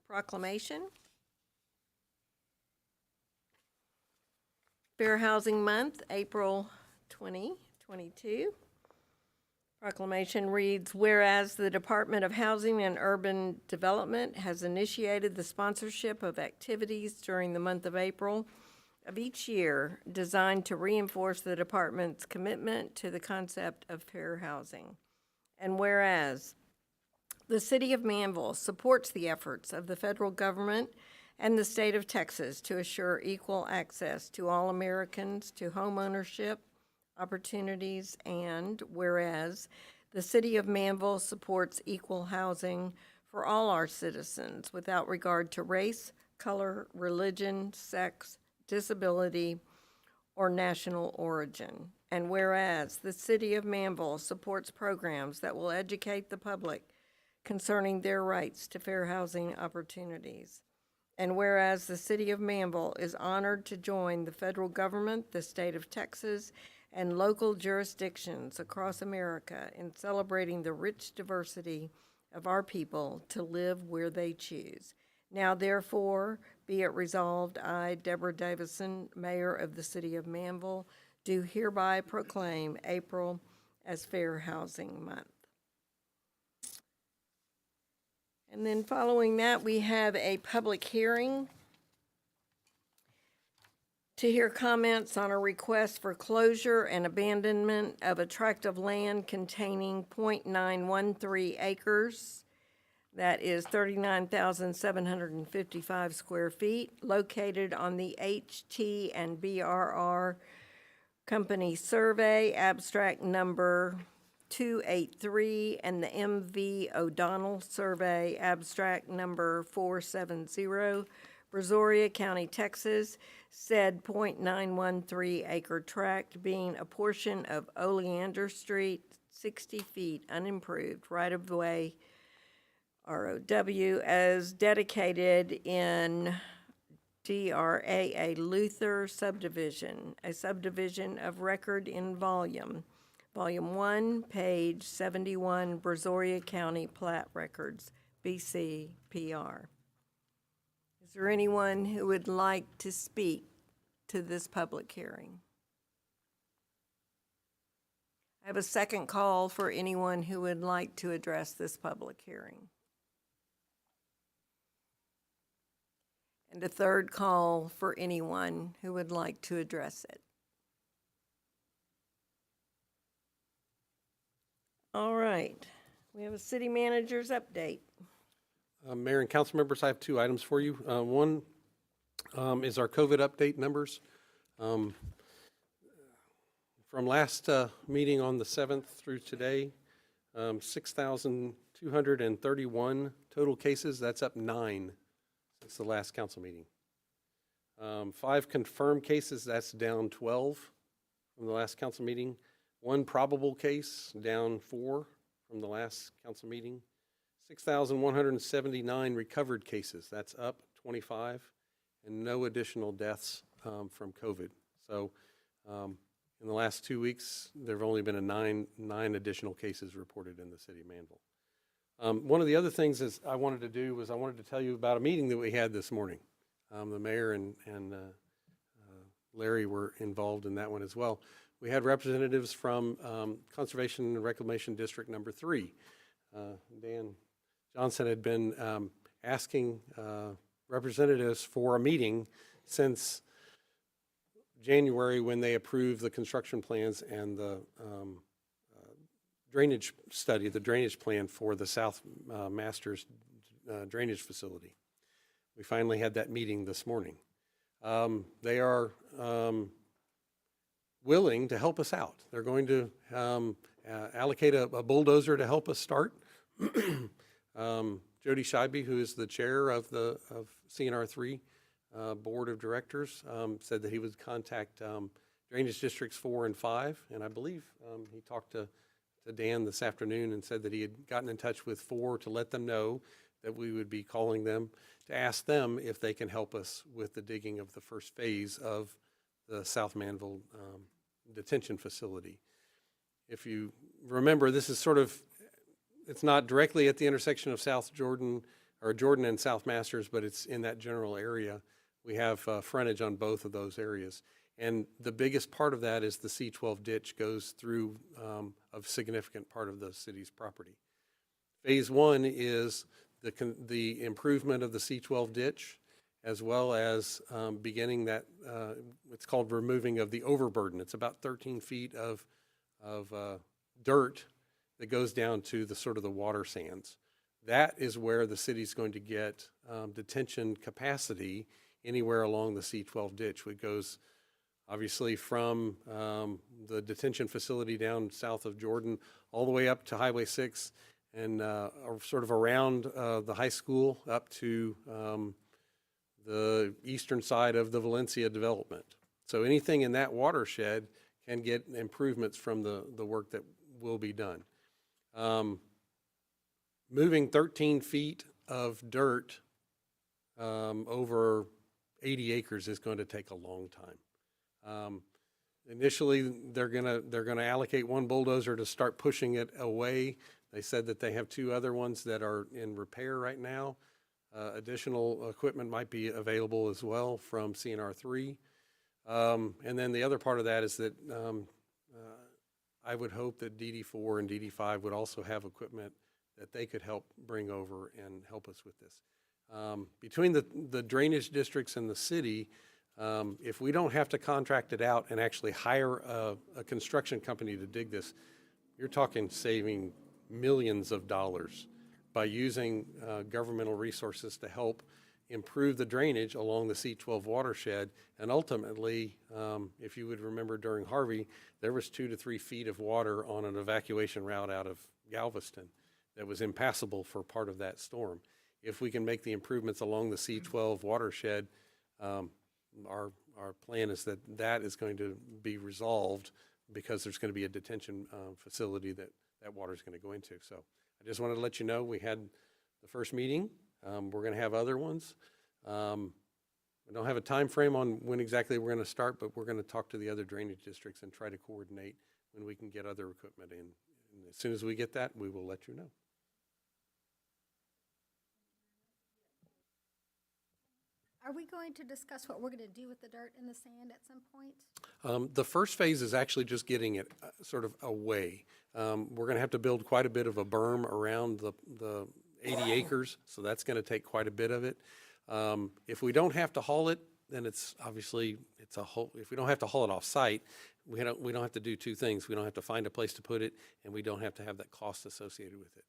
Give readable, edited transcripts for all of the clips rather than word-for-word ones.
Proclamation. Fair Housing Month, April 2022. Proclamation reads, whereas the Department of Housing and Urban Development has initiated the sponsorship of activities during the month of April of each year designed to reinforce the department's commitment to the concept of fair housing. And whereas the City of Manville supports the efforts of the federal government and the state of Texas to assure equal access to all Americans to home ownership opportunities, and whereas the City of Manville supports equal housing for all our citizens without regard to race, color, religion, sex, disability, or national origin. And whereas the City of Manville supports programs that will educate the public concerning their rights to fair housing opportunities. And whereas the City of Manville is honored to join the federal government, the state of Texas, and local jurisdictions across America in celebrating the rich diversity of our people to live where they choose. Now, therefore, be it resolved, I, Deborah Davison, Mayor of the City of Manville, do hereby proclaim April as Fair Housing Month. And then following that, we have a public hearing to hear comments on a request for closure and abandonment of a tract of land containing .913 acres. That is 39,755 square feet, located on the HT and BRR Company Survey, abstract number 283, and the MV O'Donnell Survey, abstract number 470, Brazoria County, Texas, said .913 acre tract being a portion of Oleander Street, 60 feet unimproved right-of-way, ROW, as dedicated in DRAA Luther subdivision, a subdivision of record in Volume 1, page 71, Brazoria County Plat Records, BC PR. Is there anyone who would like to speak to this public hearing? I have a second call for anyone who would like to address this public hearing. And a third call for anyone who would like to address it. All right, we have a city manager's update. Mayor and council members, I have two items for you. One is our COVID update numbers. From last meeting on the 7th through today, 6,231 total cases. That's up 9 since the last council meeting. 5 confirmed cases. That's down 12 from the last council meeting. 1 probable case, down 4 from the last council meeting. 6,179 recovered cases. That's up 25, and no additional deaths from COVID. So in the last 2 weeks, there have only been nine additional cases reported in the city of Manville. One of the other things is I wanted to do was I wanted to tell you about a meeting that we had this morning. The mayor and Larry were involved in that one as well. We had representatives from Conservation and Reclamation District number 3. Dan Johnson had been asking representatives for a meeting since January when they approved the construction plans and the drainage study, the drainage plan for the South Masters drainage facility. We finally had that meeting this morning. They are willing to help us out. They're going to allocate a bulldozer to help us start. Jody Scheibe, who is the chair of CNR 3 board of directors, said that he would contact drainage districts 4 and 5, and I believe he talked to Dan this afternoon and said that he had gotten in touch with 4 to let them know that we would be calling them to ask them if they can help us with the digging of the first phase of the South Manville detention facility. If you remember, this is sort of, it's not directly at the intersection of South Jordan or Jordan and South Masters, but it's in that general area. We have frontage on both of those areas. And the biggest part of that is the C12 ditch goes through a significant part of the city's property. Phase one is the improvement of the C12 ditch, as well as beginning that, it's called removing of the overburden. It's about 13 feet of dirt that goes down to the sort of the water sands. That is where the city's going to get detention capacity anywhere along the C12 ditch. It goes obviously from the detention facility down south of Jordan all the way up to Highway 6 and sort of around the high school up to the eastern side of the Valencia development. So anything in that watershed can get improvements from the work that will be done. Moving 13 feet of dirt over 80 acres is going to take a long time. Initially, they're gonna allocate one bulldozer to start pushing it away. They said that they have 2 other ones that are in repair right now. Additional equipment might be available as well from CNR 3. And then the other part of that is that I would hope that DD4 and DD5 would also have equipment that they could help bring over and help us with this. Between the drainage districts and the city, if we don't have to contract it out and actually hire a construction company to dig this, you're talking saving millions of dollars by using governmental resources to help improve the drainage along the C12 watershed. And ultimately, if you would remember during Harvey, there was 2 to 3 feet of water on an evacuation route out of Galveston that was impassable for part of that storm. If we can make the improvements along the C12 watershed, our plan is that is going to be resolved because there's going to be a detention facility that water is going to go into. So I just wanted to let you know we had the first meeting. We're going to have other ones. We don't have a time frame on when exactly we're going to start, but we're going to talk to the other drainage districts and try to coordinate when we can get other equipment in. And as soon as we get that, we will let you know. Are we going to discuss what we're going to do with the dirt and the sand at some point? The first phase is actually just getting it sort of away. We're going to have to build quite a bit of a berm around the 80 acres, so that's going to take quite a bit of it. If we don't have to haul it, then it's obviously, it's a whole, if we don't have to haul it off site, we don't have to do 2 things. We don't have to find a place to put it, and we don't have to have that cost associated with it.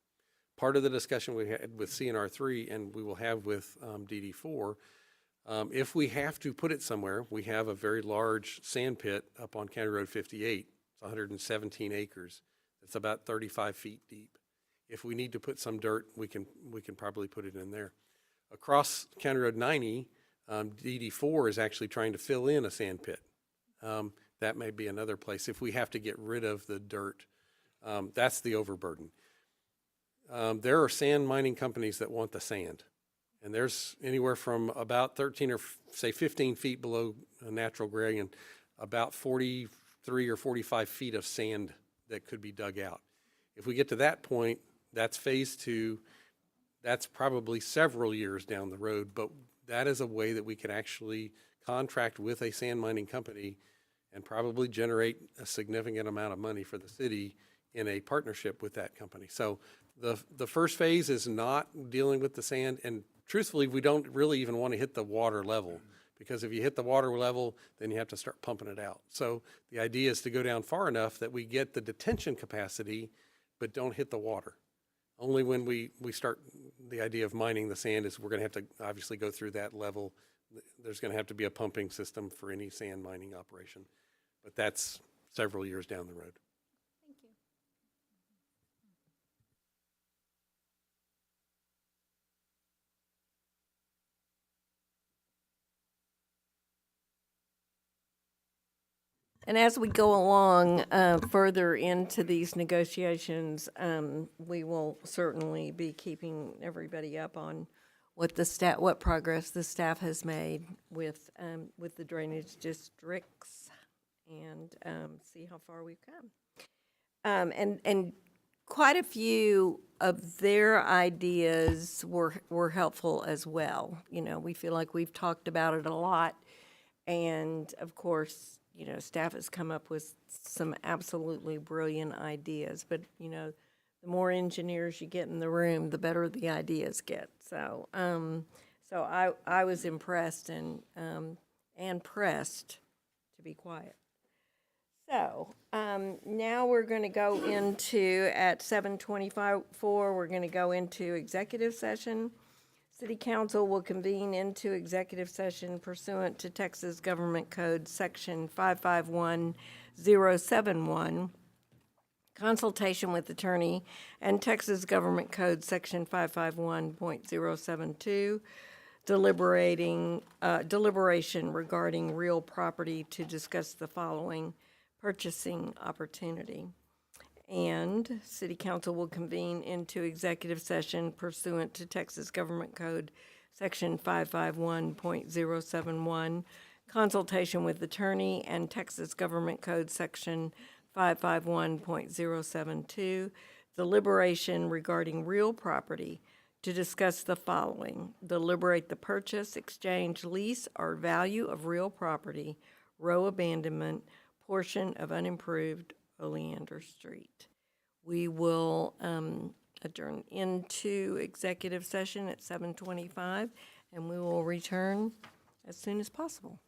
Part of the discussion we had with CNR 3 and we will have with DD4, if we have to put it somewhere, we have a very large sand pit up on County Road 58. It's 117 acres. It's about 35 feet deep. If we need to put some dirt, we can probably put it in there. Across County Road 90, DD4 is actually trying to fill in a sand pit. That may be another place if we have to get rid of the dirt. That's the overburden. There are sand mining companies that want the sand. And there's anywhere from about 13 or say 15 feet below natural grade and about 43 or 45 feet of sand that could be dug out. If we get to that point, that's phase 2. That's probably several years down the road, but that is a way that we can actually contract with a sand mining company and probably generate a significant amount of money for the city in a partnership with that company. So the first phase is not dealing with the sand, and truthfully, we don't really even want to hit the water level, because if you hit the water level, then you have to start pumping it out. So the idea is to go down far enough that we get the detention capacity, but don't hit the water. Only when we start the idea of mining the sand is we're going to have to obviously go through that level. There's going to have to be a pumping system for any sand mining operation, but that's several years down the road. Thank you. And as we go along further into these negotiations, we will certainly be keeping everybody up on what progress the staff has made with the drainage districts, and see how far we've come. And quite a few of their ideas were helpful as well. You know, we feel like we've talked about it a lot. And of course, you know, staff has come up with some absolutely brilliant ideas. But, you know, the more engineers you get in the room, the better the ideas get. So, I was impressed and pressed to be quiet. So, now we're going to go into, at 7:25, we're going to go into executive session. City Council will convene into executive session pursuant to Texas Government Code Section 551071, consultation with attorney, and Texas Government Code Section 551.072, deliberation regarding real property to discuss the following: purchasing opportunity. And City Council will convene into executive session pursuant to Texas Government Code Section 551.071, consultation with attorney, and Texas Government Code Section 551.072, deliberation regarding real property to discuss the following: deliberate the purchase, exchange, lease, or value of real property, row abandonment, portion of unimproved Oleander Street. We will adjourn into executive session at 7:25, and we will return as soon as possible.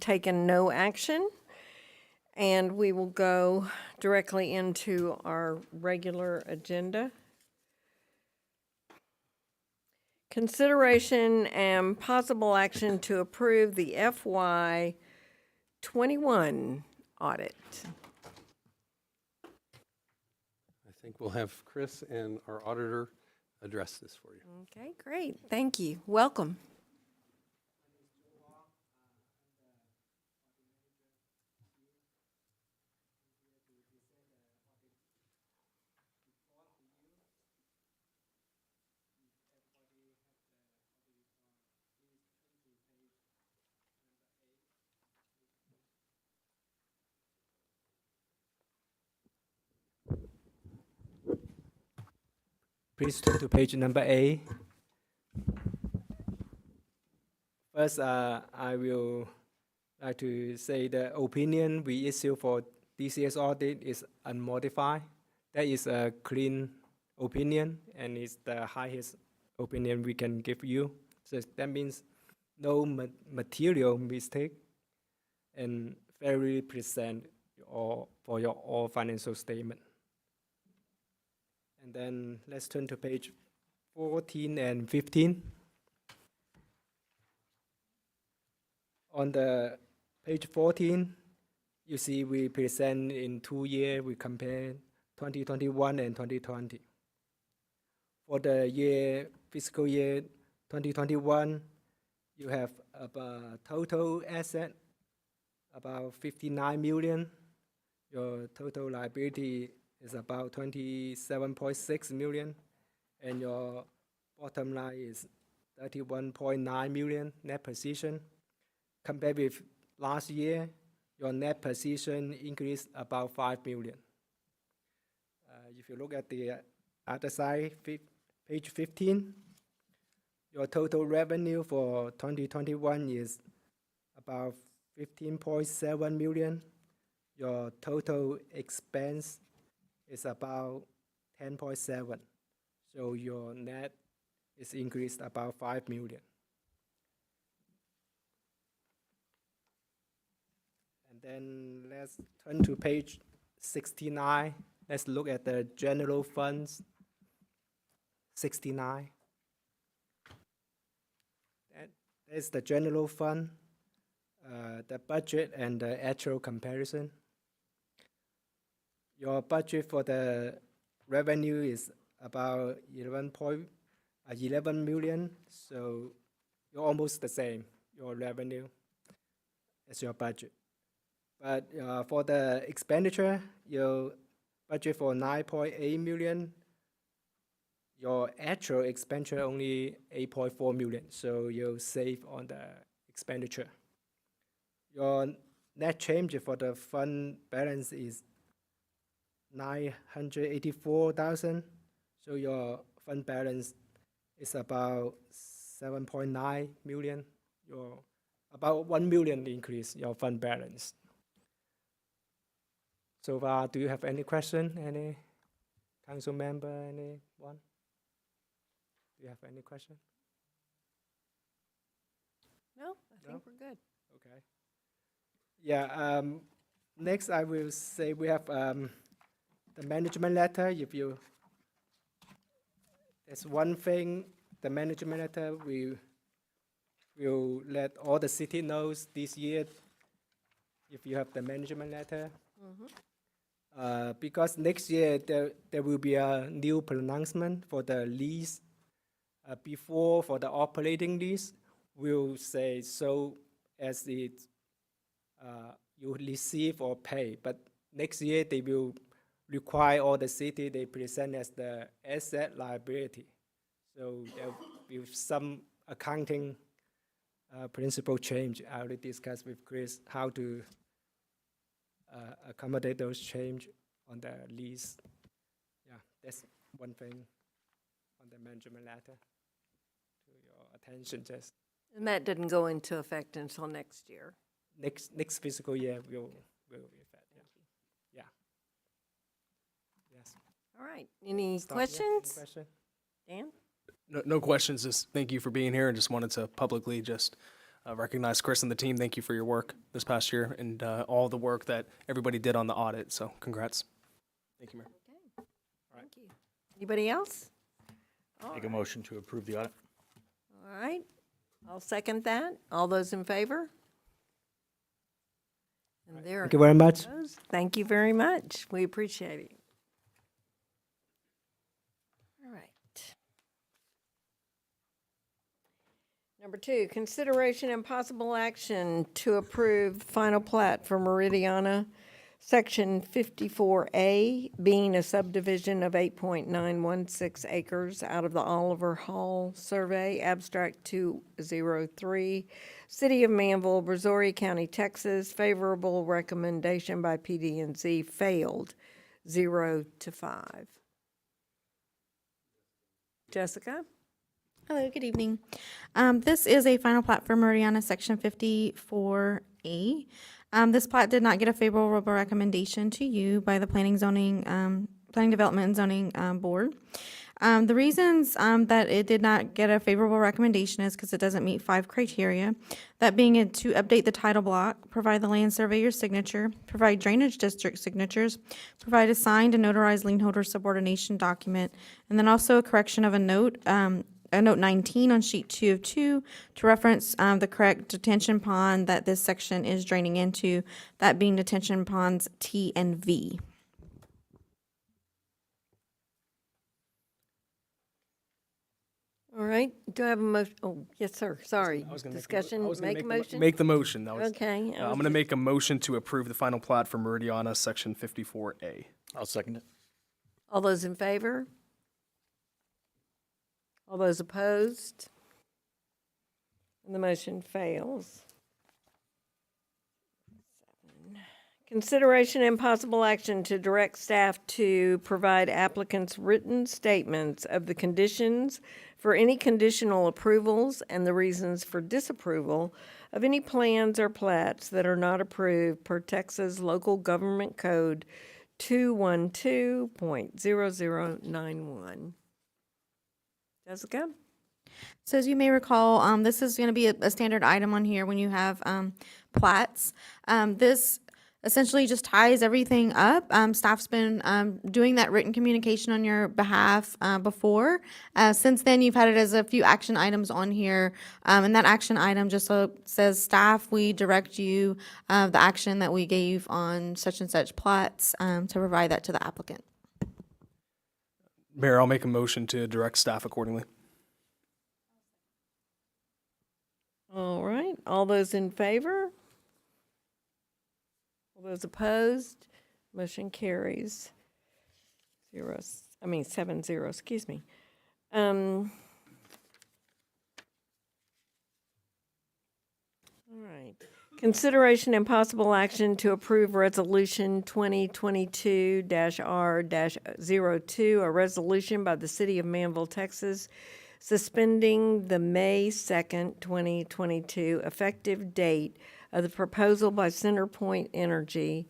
taken no action. And we will go directly into our regular agenda. Consideration and possible action to approve the FY 21 audit. I think we'll have Chris and our auditor address this for you. Okay, great. Thank you. Welcome. Please turn to page number A. First, I will like to say the opinion we issue for this year's audit is unmodified. That is a clean opinion, and it's the highest opinion we can give you. So that means no material mistake, and fairly present for your all financial statement. And then let's turn to page 14 and 15. On the page 14, you see we present in 2 years, we compare 2021 and 2020. For the year, fiscal year 2021, you have a total asset about 59 million. Your total liability is about 27.6 million, and your bottom line is 31.9 million net position. Compared with last year, your net position increased about 5 million. If you look at the other side, page 15, your total revenue for 2021 is about 15.7 million. Your total expense is about 10.7. So your net is increased about 5 million. And then let's turn to page 69. Let's look at the general funds. 69. That is the general fund, the budget and the actual comparison. Your budget for the revenue is about 11 million, so you're almost the same, your revenue, as your budget. But for the expenditure, your budget for 9.8 million, your actual expenditure only 8.4 million, so you'll save on the expenditure. Your net change for the fund balance is 984,000, so your fund balance is about 7.9 million. Your about 1 million increase your fund balance. So far, do you have any question? Any council member? Anyone? Do you have any question? No, I think we're good. Okay. Yeah. Next, I will say we have the management letter. If you, there's one thing, the management letter we will let all the city knows this year. If you have the management letter. Because next year there will be a new pronouncement for the lease. Before, for the operating lease, we'll say so as it you receive or pay. But next year they will require all the city they present as the asset liability. So there will be some accounting principle change. I already discussed with Chris how to accommodate those change on the lease. Yeah, that's one thing on the management letter to your attention. Just And that didn't go into effect until next year. next fiscal year will be effect. Yeah. Yes. All right. Any Stop. Yeah, any questions? question? Dan? No questions. Just thank you for being here, and just wanted to publicly just recognize Chris and the team. Thank you for your work this past year and all the work that everybody did on the audit. So congrats. Thank you, Mayor. Thank you. Anybody else? Make a motion to approve the audit. All right, I'll second that. All those in favor? And there Thank you very much. Thank you very much. We appreciate it. All right. Number 2, consideration and possible action to approve the final plat for Meridiana, Section 54A, being a subdivision of 8.916 acres out of the Oliver Hall Survey, Abstract 203, City of Manville, Brazoria County, Texas. Favorable recommendation by PD&Z failed, 0 to 5. Jessica? Hello, good evening. This is a final plat for Meridiana, Section 54A. This plat did not get a favorable recommendation to you by the Planning Development and Zoning Board. The reasons that it did not get a favorable recommendation is because it doesn't meet 5 criteria. That being it to update the title block, provide the land surveyor's signature, provide drainage district signatures, provide a signed and notarized lien holder subordination document, and then also a correction of a note 19 on sheet 2 of 2 to reference the correct detention pond that this section is draining into, that being detention ponds T and V. All right, do I have a motion? Oh, yes, sir, sorry. I was gonna Discussion, make a motion? Make the motion. That was, Okay. I'm going to make a motion to approve the final plat for Meridiana, Section 54A. I'll second it. All those in favor? All those opposed? And the motion fails. Consideration and possible action to direct staff to provide applicants written statements of the conditions for any conditional approvals and the reasons for disapproval of any plans or plats that are not approved per Texas Local Government Code 212.0091. Jessica? So as you may recall, this is going to be a standard item on here when you have plats. This essentially just ties everything up. Staff's been doing that written communication on your behalf before. Since then, you've had it as a few action items on here. And that action item just says, staff, we direct you the action that we gave on such and such plats to provide that to the applicant. Mayor, I'll make a motion to direct staff accordingly. All right, all those in favor? All those opposed? Motion carries 7-0, excuse me. All right. Consideration and possible action to approve Resolution 2022-R-02, a resolution by the City of Manville, Texas, suspending the May 2nd, 2022 effective date of the proposal by CenterPoint Energy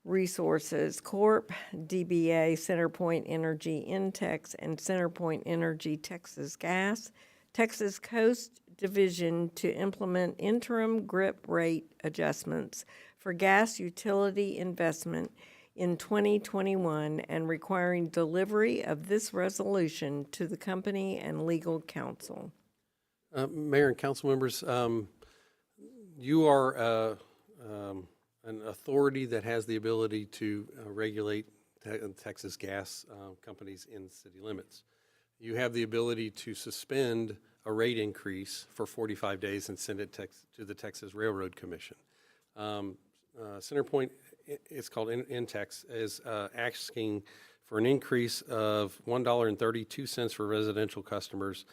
Resources Corp., DBA CenterPoint Energy Intex, and CenterPoint Energy Texas Gas, Texas Coast Division to implement interim GRIP rate adjustments for gas utility investment in 2021 and requiring delivery of this resolution to the company and legal counsel. Mayor and council members, you are an authority that has the ability to regulate Texas gas companies in city limits. You have the ability to suspend a rate increase for 45 days and send it to the Texas Railroad Commission. CenterPoint, it's called Intex, is asking for an increase of $1.32 for residential customers,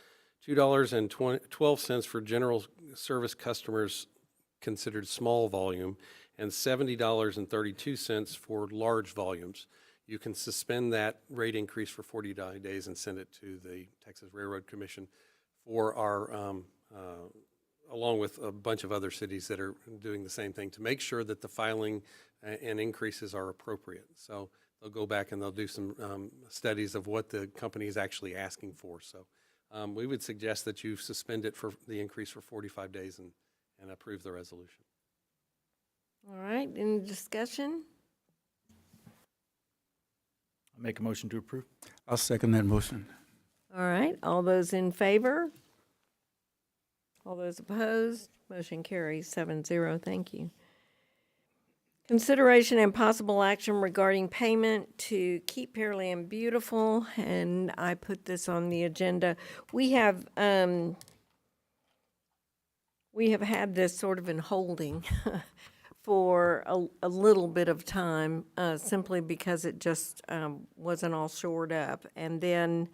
$2.12 for general service customers considered small volume, and $70.32 for large volumes. You can suspend that rate increase for 49 days and send it to the Texas Railroad Commission for our, along with a bunch of other cities that are doing the same thing, to make sure that the filing and increases are appropriate. So they'll go back and they'll do some studies of what the company is actually asking for. So we would suggest that you suspend it for the increase for 45 days and and approve the resolution. All right, any discussion? I'll make a motion to approve. I'll second that motion. All right, all those in favor? All those opposed? Motion carries 7-0. Thank you. Consideration and possible action regarding payment to Keep Pearland Beautiful, and I put this on the agenda. We have had this sort of in holding for a little bit of time, simply because it just wasn't all shored up. And then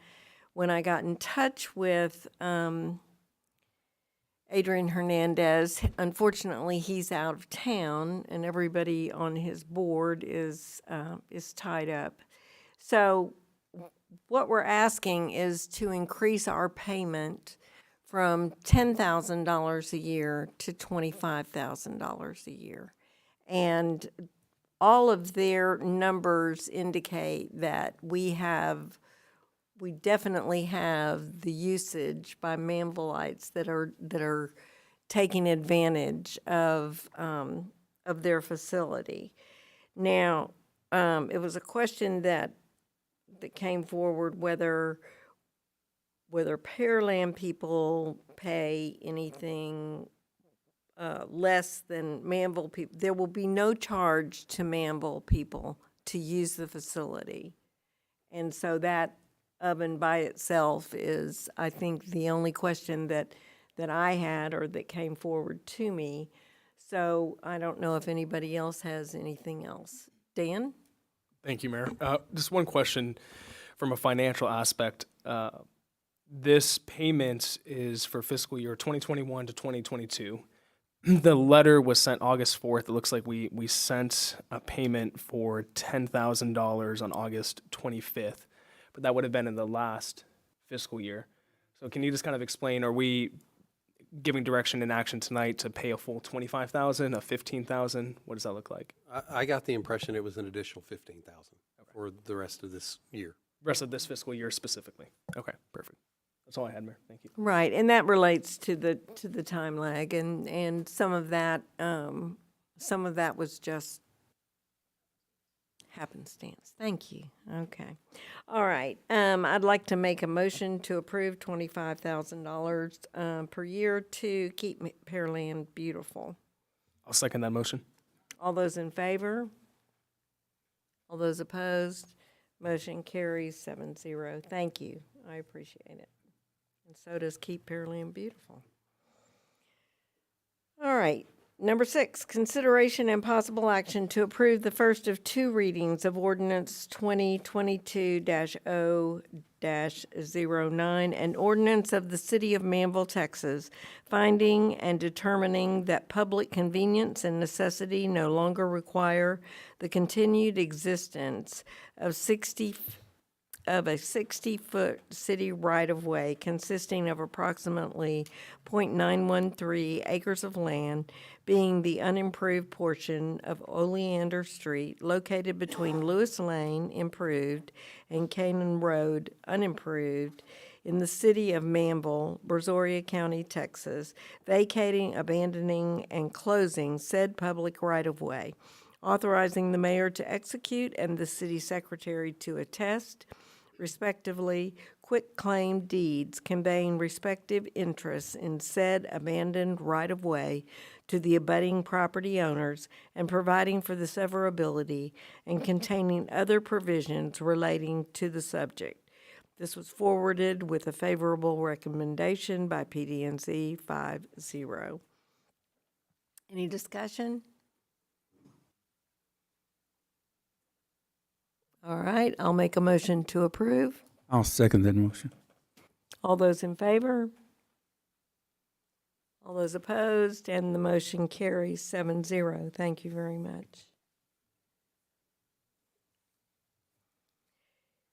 when I got in touch with Adrian Hernandez, unfortunately, he's out of town, and everybody on his board is tied up. So what we're asking is to increase our payment from $10,000 a year to $25,000 a year. And all of their numbers indicate that we definitely have the usage by Manvillites that are taking advantage of their facility. Now, it was a question that came forward whether Pearland people pay anything less than Manville people. There will be no charge to Manville people to use the facility. And so that oven by itself is, I think, the only question that I had or that came forward to me. So I don't know if anybody else has anything else. Dan? Thank you, Mayor. Just one question from a financial aspect. This payment is for fiscal year 2021 to 2022. The letter was sent August 4th. It looks like we sent a payment for $10,000 on August 25th, but that would have been in the last fiscal year. So can you just kind of explain, are we giving direction and action tonight to pay a full $25,000, a $15,000? What does that look like? I got the impression it was an additional $15,000 for the rest of this year. Rest of this fiscal year specifically. Okay, perfect. That's all I had, Mayor. Thank you. Right, and that relates to the time lag, and some of that was just happenstance. Thank you. Okay, all right. I'd like to make a motion to approve $25,000 per year to keep Pearland beautiful. I'll second that motion. All those in favor? All those opposed? Motion carries 7-0. Thank you. I appreciate it. And so does Keep Pearland Beautiful. All right. Number 6, consideration and possible action to approve the first of 2 readings of Ordinance 2022-0-09, an ordinance of the City of Manville, Texas, finding and determining that public convenience and necessity no longer require the continued existence of a 60-foot city right-of-way consisting of approximately .913 acres of land, being the unimproved portion of Oleander Street located between Lewis Lane, improved, and Canaan Road, unimproved, in the city of Manville, Brazoria County, Texas, vacating, abandoning, and closing said public right-of-way, authorizing the mayor to execute and the city secretary to attest, respectively, quitclaim deeds conveying respective interests in said abandoned right-of-way to the abutting property owners and providing for the severability and containing other provisions relating to the subject. This was forwarded with a favorable recommendation by PD&Z 5-0. Any discussion? All right, I'll make a motion to approve. I'll second that motion. All those in favor? All those opposed? And the motion carries 7-0. Thank you very much.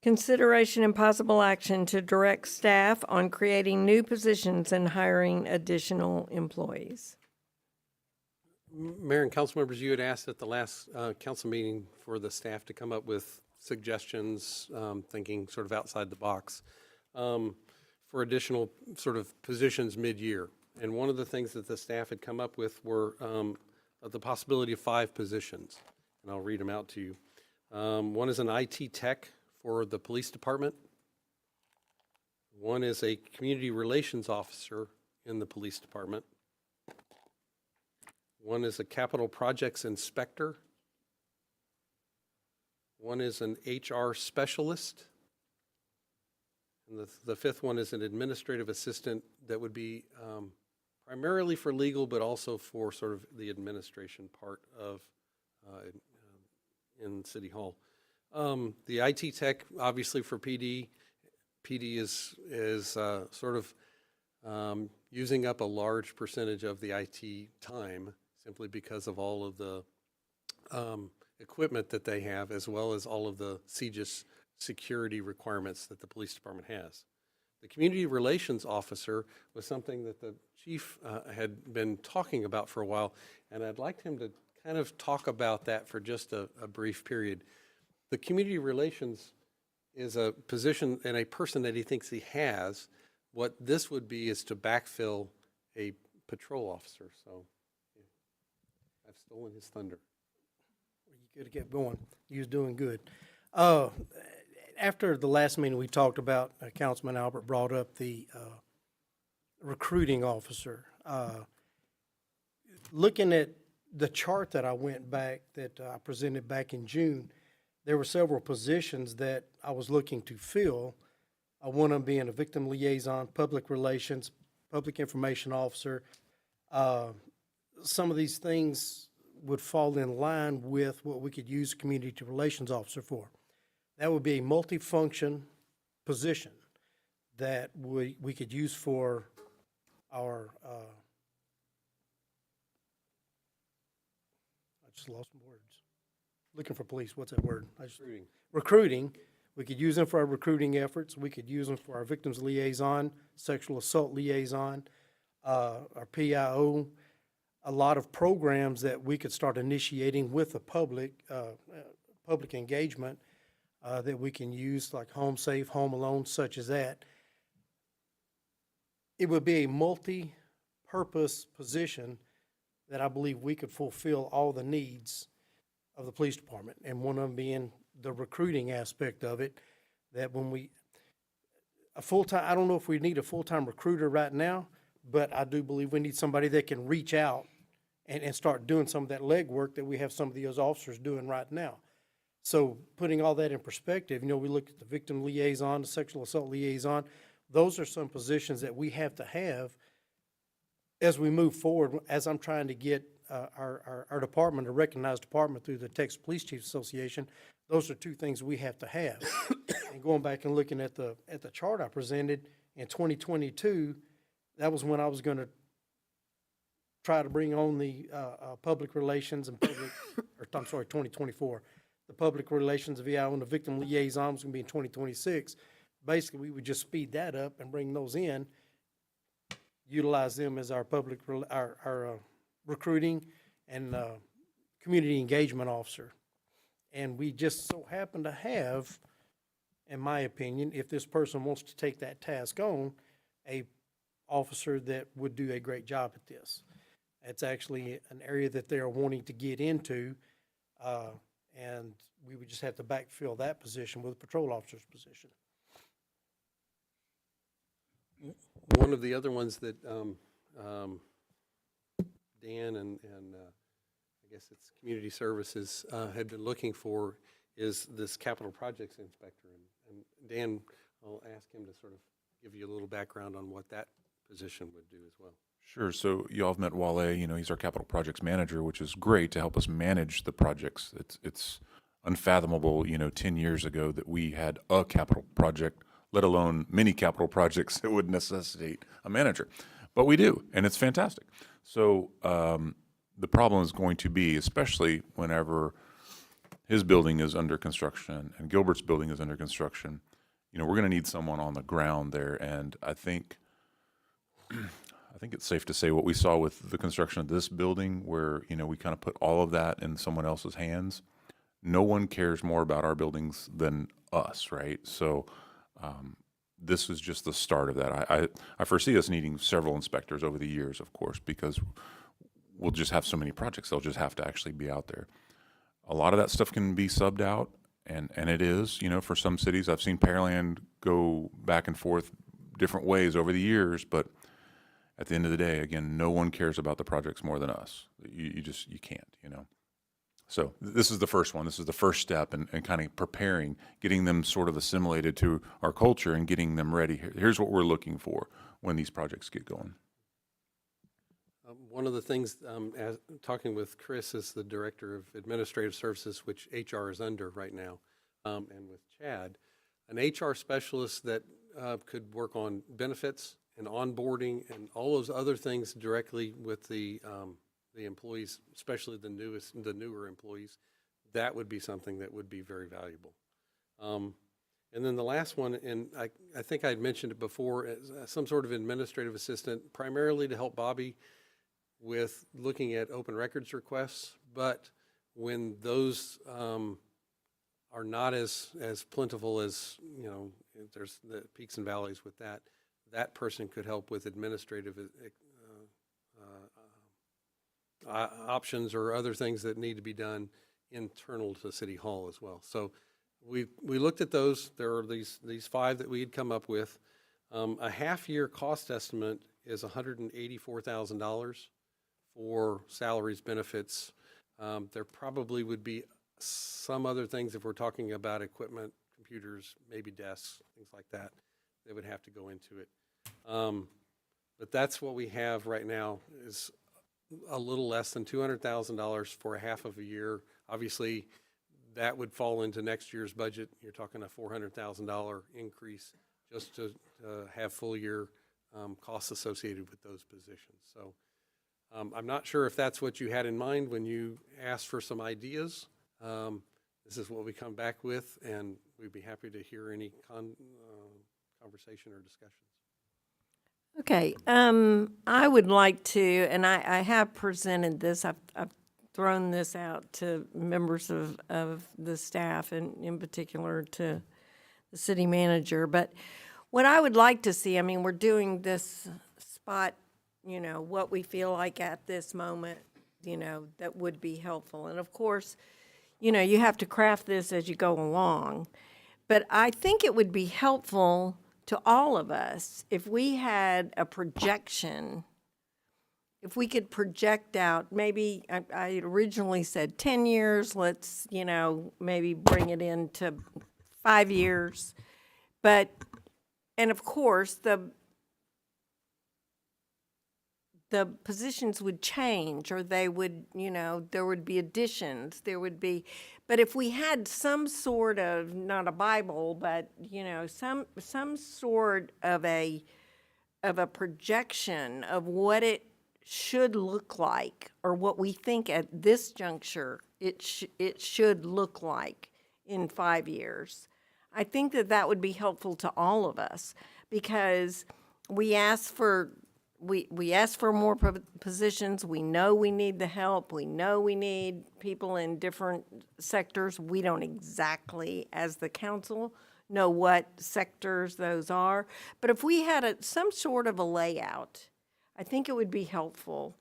Consideration and possible action to direct staff on creating new positions and hiring additional employees. Mayor and council members, you had asked at the last council meeting for the staff to come up with suggestions, thinking sort of outside the box, for additional sort of positions mid-year. And one of the things that the staff had come up with were the possibility of 5 positions, and I'll read them out to you. One is an IT tech for the police department. One is a community relations officer in the police department. One is a capital projects inspector. One is an HR specialist. And the 5th one is an administrative assistant that would be primarily for legal, but also for sort of the administration part of in City Hall. The IT tech, obviously for PD. PD is sort of using up a large percentage of the IT time simply because of all of the equipment that they have, as well as all of the CJIS security requirements that the police department has. The community relations officer was something that the chief had been talking about for a while, and I'd like him to kind of talk about that for just a brief period. The community relations is a position and a person that he thinks he has. What this would be is to backfill a patrol officer, so I've stolen his thunder. You could have kept going. You was doing good. After the last meeting, we talked about, Councilman Albert brought up the recruiting officer. Looking at the chart that I went back, that I presented back in June, there were several positions that I was looking to fill. One of them being a victim liaison, public relations, public information officer. Some of these things would fall in line with what we could use community relations officer for. That would be a multifunction position that we could use for our, I just lost my words. Looking for police, what's that word? Recruiting. We could use them for our recruiting efforts. We could use them for our victims liaison, sexual assault liaison, our PIO, a lot of programs that we could start initiating with the public, public engagement that we can use, like Home Safe, Home Alone, such as that. It would be a multi-purpose position that I believe we could fulfill all the needs of the police department, and one of them being the recruiting aspect of it, that when a full-time, I don't know if we need a full-time recruiter right now, but I do believe we need somebody that can reach out and start doing some of that legwork that we have some of those officers doing right now. So putting all that in perspective, we look at the victim liaison, the sexual assault liaison. Those are some positions that we have to have as we move forward, as I'm trying to get our department, a recognized department through the Texas Police Chiefs Association. Those are 2 things we have to have. And going back and looking at the chart I presented in 2022, that was when I was going to try to bring on the public relations and public, or I'm sorry, 2024. The public relations VIO and the victim liaison was going to be in 2026. Basically, we would just speed that up and bring those in, utilize them as our public, our recruiting and community engagement officer. And we just so happen to have, in my opinion, if this person wants to take that task on, a officer that would do a great job at this. It's actually an area that they are wanting to get into, and we would just have to backfill that position with a patrol officer's position. One of the other ones that Dan and I guess it's Community Services had been looking for is this capital projects inspector. And Dan, I'll ask him to sort of give you a little background on what that position would do as well. Sure. So y'all have met Wale. He's our capital projects manager, which is great to help us manage the projects. It's unfathomable, 10 years ago that we had a capital project, let alone many capital projects that would necessitate a manager. But we do, and it's fantastic. So the problem is going to be, especially whenever his building is under construction and Gilbert's building is under construction, we're going to need someone on the ground there. And I think it's safe to say what we saw with the construction of this building, where, we kind of put all of that in someone else's hands. No one cares more about our buildings than us, right? So this is just the start of that. I foresee us needing several inspectors over the years, of course, because we'll just have so many projects. They'll just have to actually be out there. A lot of that stuff can be subbed out, and it is, you know, for some cities. I've seen Pearland go back and forth different ways over the years, but at the end of the day, again, no one cares about the projects more than us. You can't, you know. So this is the first one. This is the first step in kind of preparing, getting them sort of assimilated to our culture and getting them ready. Here's what we're looking for when these projects get going. One of the things, as talking with Chris as the Director of Administrative Services, which HR is under right now, and with Chad, an HR specialist that could work on benefits and onboarding and all those other things directly with the employees, especially the newer employees, that would be something that would be very valuable. And then the last one, and I think I had mentioned it before, as some sort of administrative assistant, primarily to help Bobby with looking at open records requests, but when those are not as plentiful as, you know, there's the peaks and valleys with that, that person could help with administrative options or other things that need to be done internal to City Hall as well. So we looked at those. There are these 5 that we had come up with. A half-year cost estimate is $184,000 for salaries, benefits. There probably would be some other things if we're talking about equipment, computers, maybe desks, things like that, that would have to go into it. But that's what we have right now, is a little less than $200,000 for a half of a year. Obviously, that would fall into next year's budget. You're talking a $400,000 increase just to have full year costs associated with those positions. So I'm not sure if that's what you had in mind when you asked for some ideas. This is what we come back with, and we'd be happy to hear any conversation or discussions. Okay, I would like to, and I have presented this, I've thrown this out to members of the staff and in particular to the city manager, but what I would like to see, I mean, we're doing this spot, you know, what we feel like at this moment, you know, that would be helpful. And of course, you know, you have to craft this as you go along, but I think it would be helpful to all of us if we had a projection, if we could project out, maybe I originally said 10 years, let's, you know, maybe bring it into 5 years. But, and of course, the positions would change, or they would, you know, there would be additions, there would be, but if we had some sort of, not a Bible, but, you know, some sort of a projection of what it should look like, or what we think at this juncture it should look like in 5 years, I think that would be helpful to all of us, because we ask for more positions. We know we need the help. We know we need people in different sectors. We don't exactly, as the council, know what sectors those are. But if we had some sort of a layout, I think it would be helpful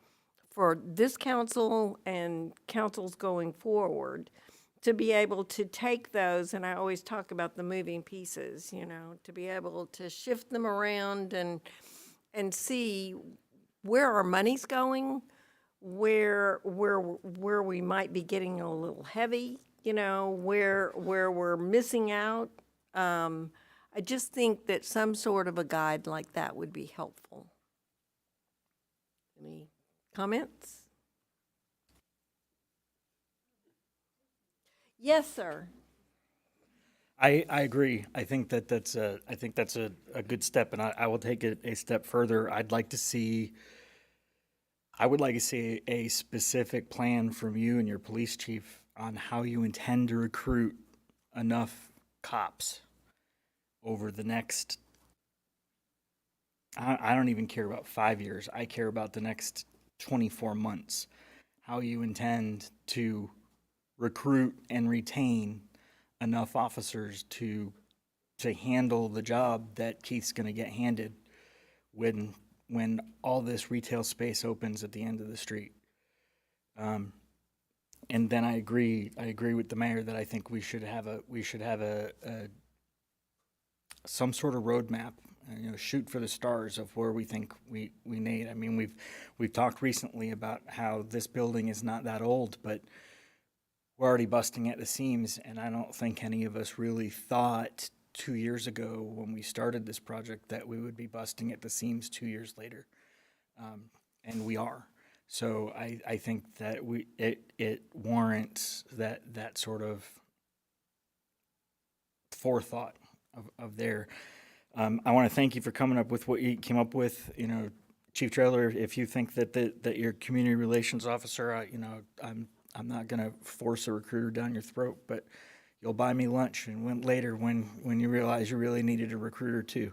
for this council and councils going forward to be able to take those, and I always talk about the moving pieces, you know, to be able to shift them around and see where our money's going, where we might be getting a little heavy, you know, where we're missing out. I just think that some sort of a guide like that would be helpful. Any comments? Yes, sir. I agree. I think that's a good step, and I will take it a step further. I would like to see a specific plan from you and your police chief on how you intend to recruit enough cops over the next, I don't even care about 5 years. I care about the next 24 months. How you intend to recruit and retain enough officers to to handle the job that Keith's going to get handed when all this retail space opens at the end of the street. And then I agree with the mayor that I think we should have a some sort of roadmap, shoot for the stars of where we think we need. I mean, we've talked recently about how this building is not that old, but we're already busting at the seams, and I don't think any of us really thought 2 years ago when we started this project that we would be busting at the seams 2 years later, and we are. So I think that it warrants that sort of forethought of there. I want to thank you for coming up with what you came up with. Chief Traylor, if you think that your community relations officer, I'm not going to force a recruiter down your throat, but you'll buy me lunch and later when you realize you really needed a recruiter too.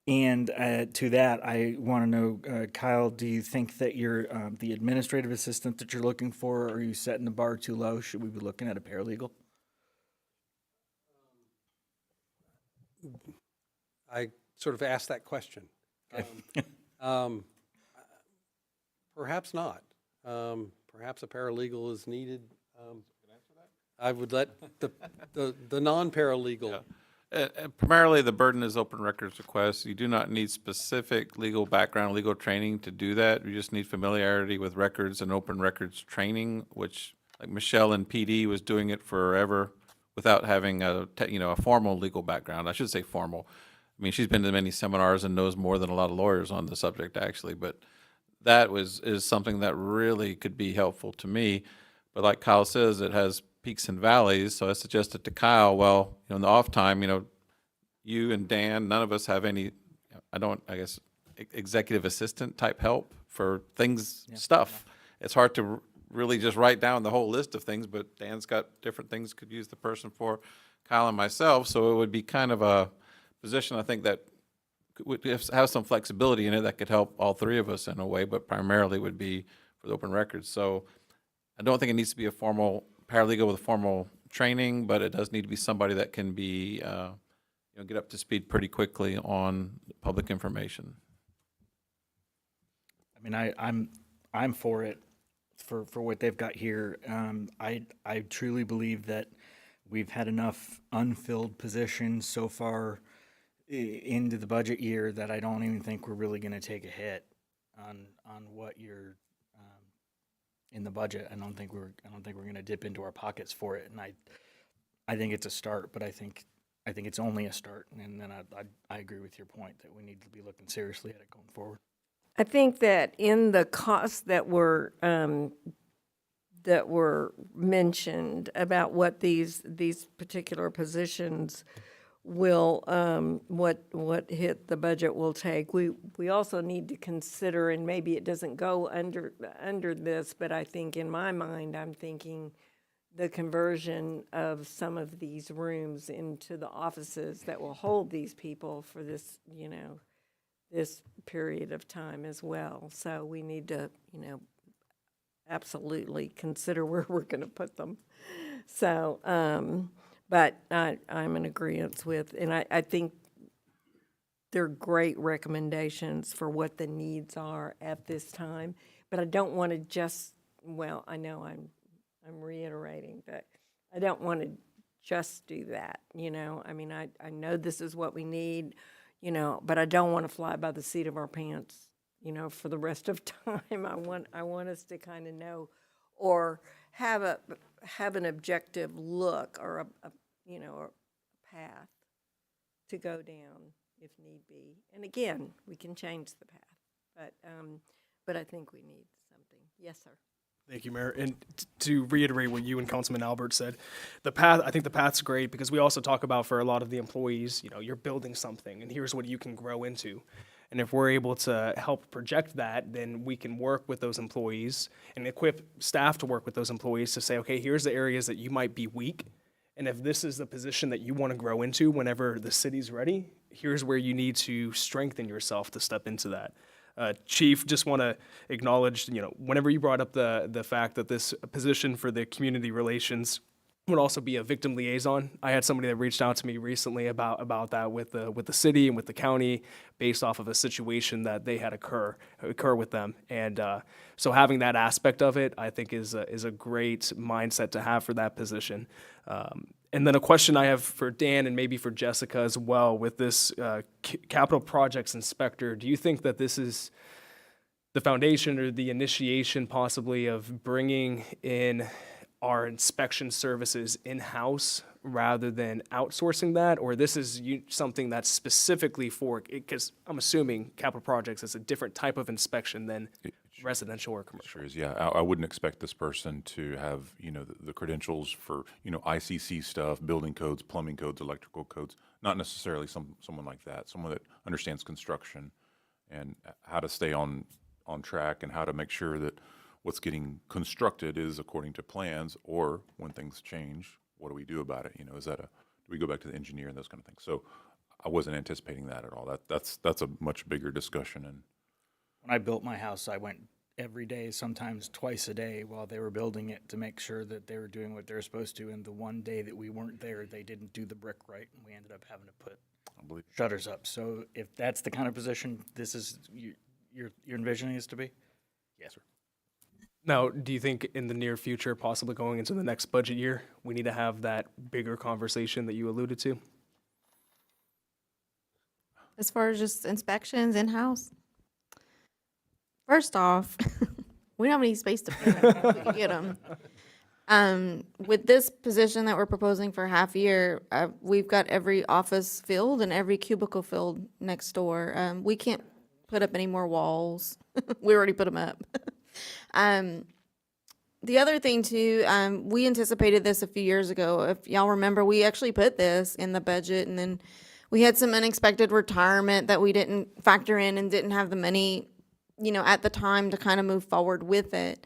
And to that, I want to know, Kyle, do you think that you're the administrative assistant that you're looking for, or are you setting the bar too low? Should we be looking at a paralegal? I sort of asked that question. Perhaps not. Perhaps a paralegal is needed. I would let the non-paralegal. Primarily, the burden is open records requests. You do not need specific legal background, legal training to do that. You just need familiarity with records and open records training, which, like Michelle in PD was doing it forever without having a formal legal background. I should say formal. I mean, she's been to many seminars and knows more than a lot of lawyers on the subject, actually. But that is something that really could be helpful to me. But like Kyle says, it has peaks and valleys. So I suggested to Kyle, well, in the off time, you and Dan, none of us have any, executive assistant type help for things, stuff. It's hard to really just write down the whole list of things, but Dan's got different things could use the person for, Kyle and myself. So it would be kind of a position, I think, that would have some flexibility in it that could help all three of us in a way, but primarily would be for the open records. So I don't think it needs to be a formal paralegal with formal training, but it does need to be somebody that can be, get up to speed pretty quickly on public information. I mean, I'm for it, for what they've got here. I truly believe that we've had enough unfilled positions so far into the budget year that I don't even think we're really going to take a hit on what you're in the budget. I don't think we're going to dip into our pockets for it, and I think it's a start, but I think it's only a start. And then I agree with your point that we need to be looking seriously at it going forward. I think that in the costs that were mentioned about what these particular positions will what hit the budget will take, we also need to consider, and maybe it doesn't go under this, but I think in my mind I'm thinking the conversion of some of these rooms into the offices that will hold these people for this this period of time as well. So we need to absolutely consider where we're going to put them. So but I'm in agreement with, and I think they're great recommendations for what the needs are at this time. But I don't want to just, I know I'm reiterating, but I don't want to just do that, I mean, I know this is what we need, but I don't want to fly by the seat of our pants, for the rest of time. I want us to kind of know, or have an objective look, or a path to go down if need be. And again, we can change the path, but I think we need something. Yes, sir. Thank you, Mayor. And to reiterate what you and Councilman Albert said, I think the path's great, because we also talk about, for a lot of the employees, you're building something and here's what you can grow into. And if we're able to help project that, then we can work with those employees and equip staff to work with those employees to say, okay, here's the areas that you might be weak. And if this is the position that you want to grow into whenever the city's ready, here's where you need to strengthen yourself to step into that. Chief, just want to acknowledge, whenever you brought up the fact that this position for the community relations would also be a victim liaison. I had somebody that reached out to me recently about that with the city and with the county, based off of a situation that they had occur with them. And so having that aspect of it, I think is a great mindset to have for that position. And then a question I have for Dan and maybe for Jessica as well with this capital projects inspector. Do you think that this is the foundation or the initiation possibly of bringing in our inspection services in-house rather than outsourcing that? Or this is something that's specifically for, because I'm assuming capital projects is a different type of inspection than residential or commercial. Sure is, yeah. I wouldn't expect this person to have, the credentials for, ICC stuff, building codes, plumbing codes, electrical codes, not necessarily someone like that, someone that understands construction and how to stay on track and how to make sure that what's getting constructed is according to plans, or when things change, what do we do about it? Do we go back to the engineer and those kind of things? So I wasn't anticipating that at all. That's a much bigger discussion. And When I built my house, I went every day, sometimes twice a day while they were building it to make sure that they were doing what they were supposed to. And the one day that we weren't there, they didn't do the brick right, and we ended up having to put shutters up. So if that's the kind of position this is you're envisioning this to be? Yes, sir. Now, do you think in the near future, possibly going into the next budget year, we need to have that bigger conversation that you alluded to? As far as just inspections in-house? First off, we don't have any space to put them. We can get them. With this position that we're proposing for half a year, we've got every office filled and every cubicle filled next door. We can't put up any more walls. We already put them up. The other thing too, we anticipated this a few years ago. If y'all remember, we actually put this in the budget, and then we had some unexpected retirement that we didn't factor in and didn't have the money, at the time to kind of move forward with it.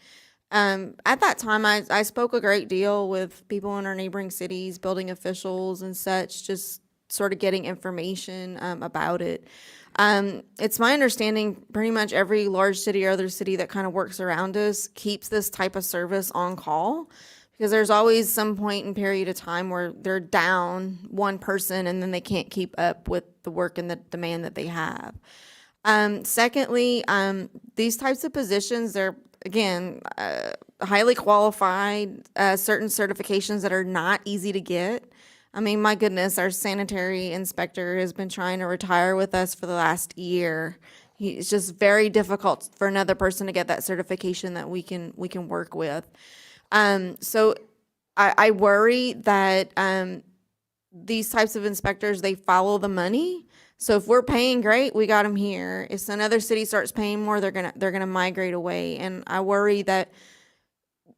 At that time, I spoke a great deal with people in our neighboring cities, building officials and such, just sort of getting information about it. It's my understanding pretty much every large city or other city that kind of works around us keeps this type of service on call, because there's always some point in period of time where they're down one person and then they can't keep up with the work and the demand that they have. Secondly, these types of positions, they're, again, highly qualified, certain certifications that are not easy to get. I mean, my goodness, our sanitary inspector has been trying to retire with us for the last year. It's just very difficult for another person to get that certification that we can work with. So I worry that these types of inspectors, they follow the money. So if we're paying great, we got them here. If another city starts paying more, they're gonna migrate away. And I worry that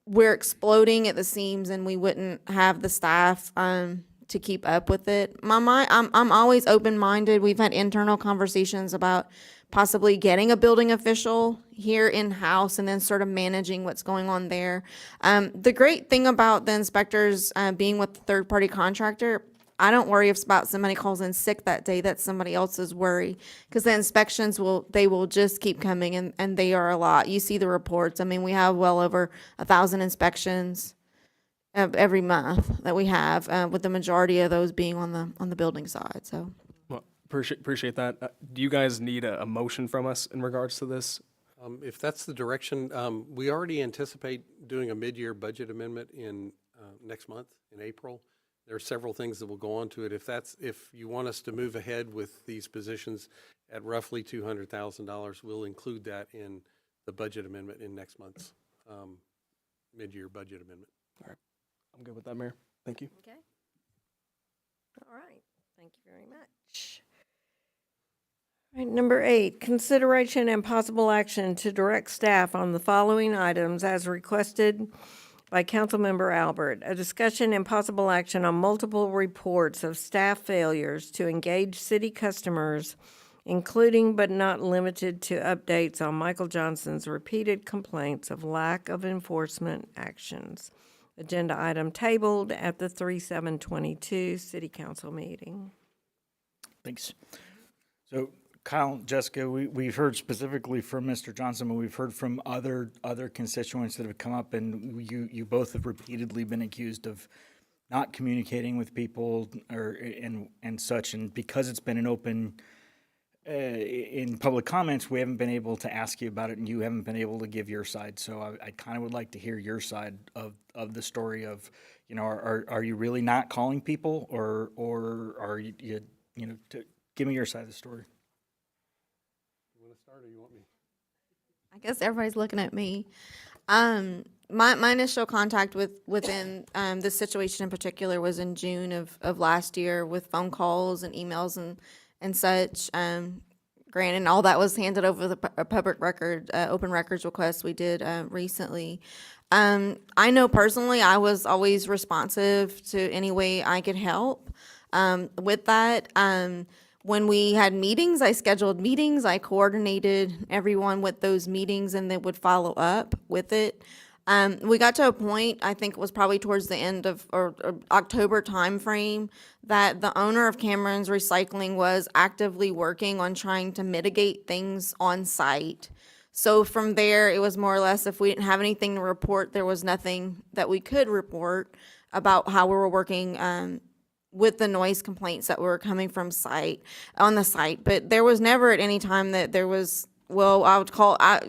we're exploding at the seams and we wouldn't have the staff to keep up with it. I'm always open-minded. We've had internal conversations about possibly getting a building official here in-house and then sort of managing what's going on there. The great thing about the inspectors being with the third-party contractor, I don't worry about somebody calls in sick that day. That's somebody else's worry, because the inspections will just keep coming, and they are a lot. You see the reports. I mean, we have well over 1,000 inspections every month that we have, with the majority of those being on the building side. So, Well, appreciate that. Do you guys need a motion from us in regards to this? If that's the direction, we already anticipate doing a mid-year budget amendment in next month, in April. There are several things that will go on to it. If you want us to move ahead with these positions at roughly $200,000, we'll include that in the budget amendment in next month's mid-year budget amendment. All right. I'm good with that, Mayor. Thank you. Okay. All right. Thank you very much. All right, number 8, consideration and possible action to direct staff on the following items as requested by Councilmember Albert. A discussion and possible action on multiple reports of staff failures to engage city customers, including but not limited to updates on Michael Johnson's repeated complaints of lack of enforcement actions. Agenda item tabled at the 3/7/22 City Council meeting. Thanks. So Kyle, Jessica, we've heard specifically from Mr. Johnson, but we've heard from other constituents that have come up, and you both have repeatedly been accused of not communicating with people or, and such. And because it's been an open, in public comments, we haven't been able to ask you about it, and you haven't been able to give your side. So I kind of would like to hear your side of the story of, you know, are you really not calling people, or are you, you know, give me your side of the story. You want to start or you want me? I guess everybody's looking at me. My initial contact within this situation in particular was in June of last year with phone calls and emails and such. Granted, all that was handed over the public record, open records request we did recently. I know personally I was always responsive to any way I could help with that. When we had meetings, I scheduled meetings, I coordinated everyone with those meetings, and they would follow up with it. We got to a point, I think it was probably towards the end of or October timeframe, that the owner of Cameron's Recycling was actively working on trying to mitigate things on site. So from there, it was more or less, if we didn't have anything to report, there was nothing that we could report about how we were working with the noise complaints that were coming from on the site. But there was never at any time that there was, well, I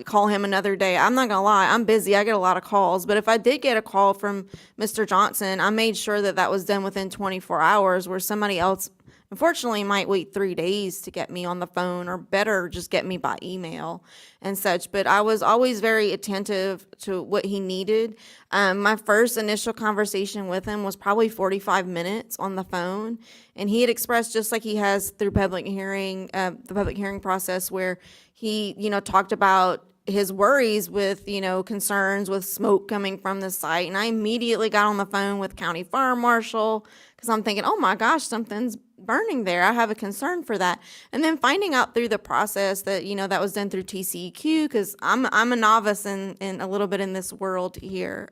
call him another day. I'm not gonna lie, I'm busy, I get a lot of calls. But if I did get a call from Mr. Johnson, I made sure that was done within 24 hours, where somebody else, unfortunately, might wait 3 days to get me on the phone, or better, just get me by email and such. But I was always very attentive to what he needed. My first initial conversation with him was probably 45 minutes on the phone, and he had expressed, just like he has through public hearing, the public hearing process, where he, talked about his worries with, concerns with smoke coming from the site. And I immediately got on the phone with County Fire Marshal, because I'm thinking, oh my gosh, something's burning there. I have a concern for that. And then finding out through the process that, that was done through TCEQ, because I'm a novice in a little bit in this world here.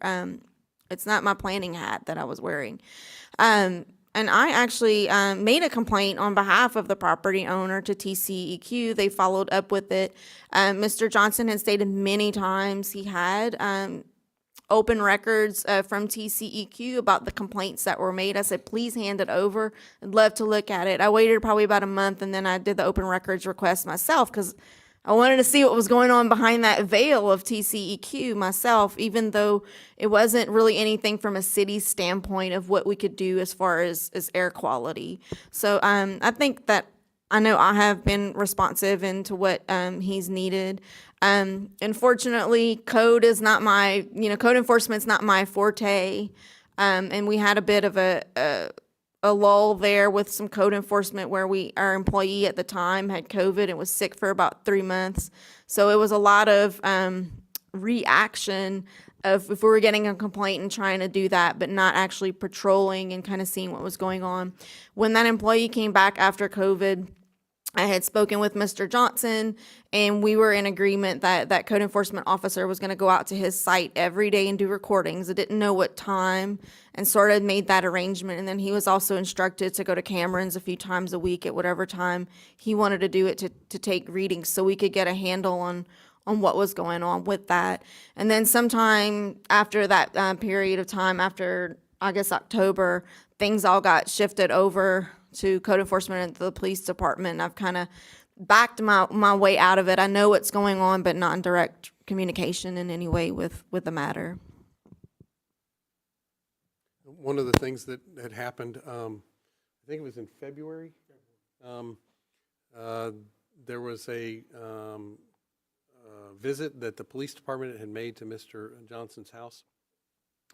It's not my planning hat that I was wearing. And I actually made a complaint on behalf of the property owner to TCEQ. They followed up with it. Mr. Johnson had stated many times he had open records from TCEQ about the complaints that were made. I said, please hand it over. I'd love to look at it. I waited probably about a month, and then I did the open records request myself, because I wanted to see what was going on behind that veil of TCEQ myself, even though it wasn't really anything from a city standpoint of what we could do as far as air quality. So I think that I know I have been responsive into what he's needed. Unfortunately, code is not my, code enforcement's not my forte. And we had a bit of a lull there with some code enforcement where our employee at the time had COVID and was sick for about 3 months. So it was a lot of reaction of if we were getting a complaint and trying to do that, but not actually patrolling and kind of seeing what was going on. When that employee came back after COVID, I had spoken with Mr. Johnson, and we were in agreement that code enforcement officer was going to go out to his site every day and do recordings. I didn't know what time, and sort of made that arrangement. And then he was also instructed to go to Cameron's a few times a week at whatever time he wanted to do it, to take readings, so we could get a handle on what was going on with that. And then sometime after that period of time, after I guess October, things all got shifted over to code enforcement and the police department. And I've kind of backed my way out of it. I know what's going on, but not in direct communication in any way with the matter. One of the things that had happened, I think it was in February, there was a visit that the police department had made to Mr. Johnson's house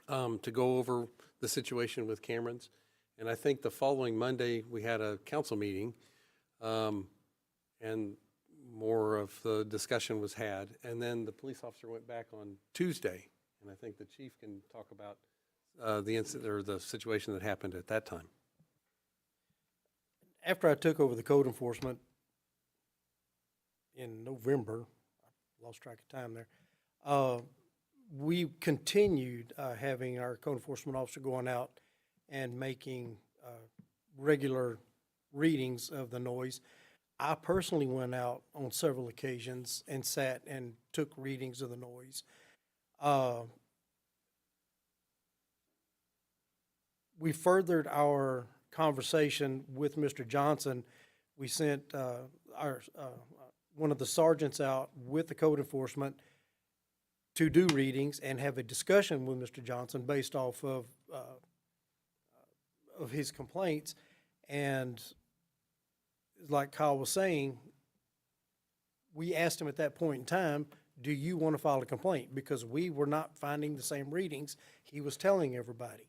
to go over the situation with Cameron's. And I think the following Monday, we had a council meeting, and more of the discussion was had. And then the police officer went back on Tuesday, and I think the chief can talk about the incident or the situation that happened at that time. After I took over the code enforcement in November, I lost track of time there, we continued having our code enforcement officer going out and making regular readings of the noise. I personally went out on several occasions and sat and took readings of the noise. we furthered our conversation with Mr. Johnson. We sent one of the sergeants out with the code enforcement to do readings and have a discussion with Mr. Johnson based off of his complaints. And like Kyle was saying, we asked him at that point in time, do you want to file a complaint? Because we were not finding the same readings he was telling everybody.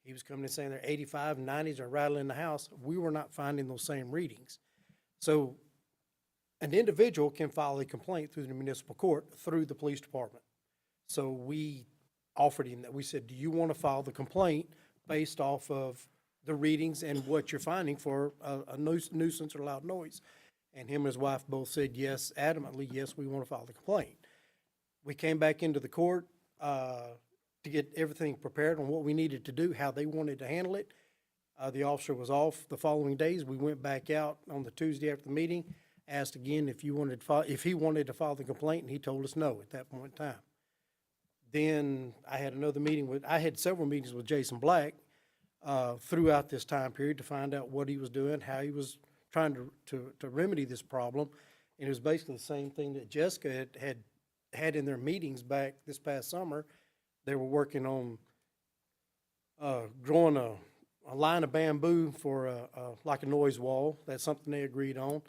He was coming and saying they're 85 and 90s are rattling the house. We were not finding those same readings. So an individual can file a complaint through the municipal court through the police department. So we offered him that. We said, do you want to file the complaint based off of the readings and what you're finding for a nuisance or loud noise? And him and his wife both said yes, adamantly, yes, we want to file the complaint. We came back into the court to get everything prepared on what we needed to do, how they wanted to handle it. The officer was off the following days. We went back out on the Tuesday after the meeting, asked again if he wanted to file the complaint, and he told us no at that point in time. Then I had several meetings with Jason Black throughout this time period to find out what he was doing, how he was trying to remedy this problem. And it was basically the same thing that Jessica had in their meetings back this past summer. They were working on growing a line of bamboo for like a noise wall. That's something they agreed on.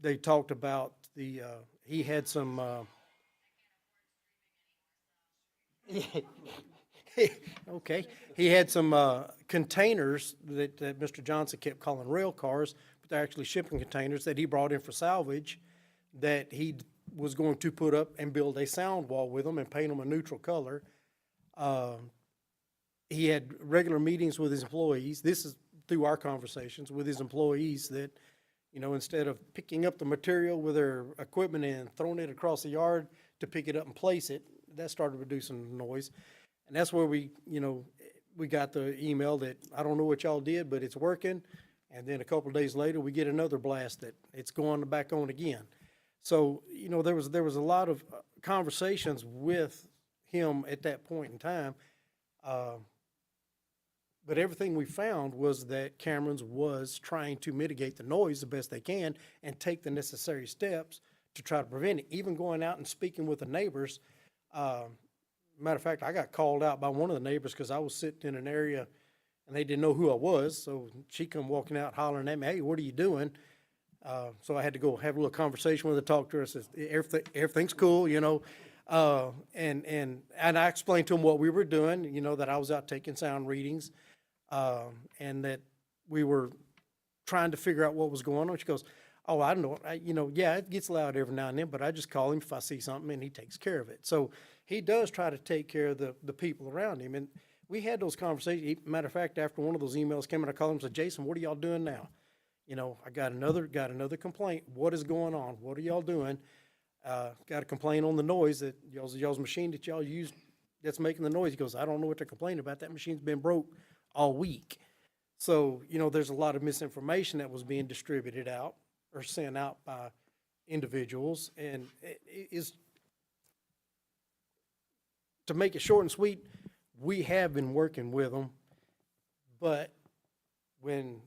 They talked about he had some okay. He had some containers that Mr. Johnson kept calling rail cars, but they're actually shipping containers that he brought in for salvage that he was going to put up and build a sound wall with them and paint them a neutral color. He had regular meetings with his employees. This is through our conversations with his employees that, instead of picking up the material with their equipment and throwing it across the yard to pick it up and place it, that started reducing the noise. And that's where we got the email that, I don't know what y'all did, but it's working. And then a couple of days later, we get another blast that it's going back on again. So, there was a lot of conversations with him at that point in time. But everything we found was that Cameron's was trying to mitigate the noise the best they can and take the necessary steps to try to prevent it. Even going out and speaking with the neighbors. Matter of fact, I got called out by one of the neighbors because I was sitting in an area and they didn't know who I was. So she come walking out hollering at me, hey, what are you doing? So I had to go have a little conversation with her, talk to her. I said, everything's cool, and I explained to him what we were doing, that I was out taking sound readings, and that we were trying to figure out what was going on. She goes, oh, I don't know. Yeah, it gets loud every now and then, but I just call him if I see something and he takes care of it. So he does try to take care of the people around him. And we had those conversations. Matter of fact, after one of those emails came in, I called him and said, Jason, what are y'all doing now? I got another complaint. What is going on? What are y'all doing? Got a complaint on the noise that y'all's machine that y'all use that's making the noise. He goes, I don't know what they're complaining about. That machine's been broke all week. So, there's a lot of misinformation that was being distributed out or sent out by individuals. And it is, to make it short and sweet, we have been working with them, but when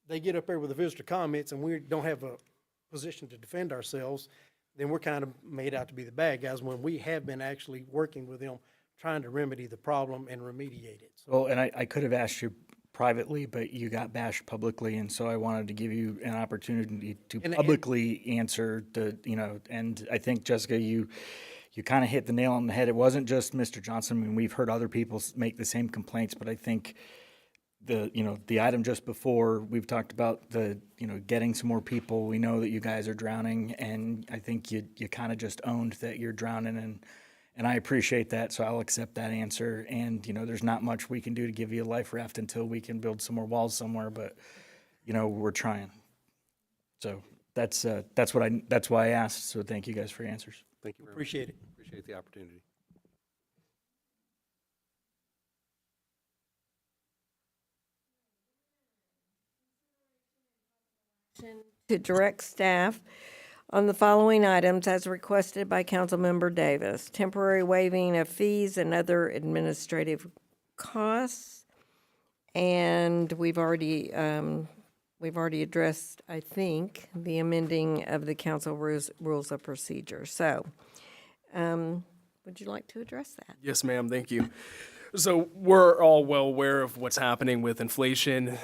they get up there with the visitor comments and we don't have a position to defend ourselves, then we're kind of made out to be the bad guys when we have been actually working with them, trying to remedy the problem and remediate it. So, Well, and I could have asked you privately, but you got bashed publicly, and so I wanted to give you an opportunity to publicly answer and I think, Jessica, you kind of hit the nail on the head. It wasn't just Mr. Johnson. I mean, we've heard other people make the same complaints, but I think the item just before, we've talked about getting some more people. We know that you guys are drowning, and I think you kind of just owned that you're drowning, and I appreciate that, so I'll accept that answer. And, there's not much we can do to give you a life raft until we can build some more walls somewhere, but, we're trying. So that's why I asked, so thank you guys for your answers. Thank you very much. appreciate it. Appreciate the opportunity. To direct staff on the following items as requested by Councilmember Davis. Temporary waiving of fees and other administrative costs. And we've already addressed, I think, the amending of the council rules of procedure. So, would you like to address that? Yes, ma'am, thank you. So we're all well aware of what's happening with inflation.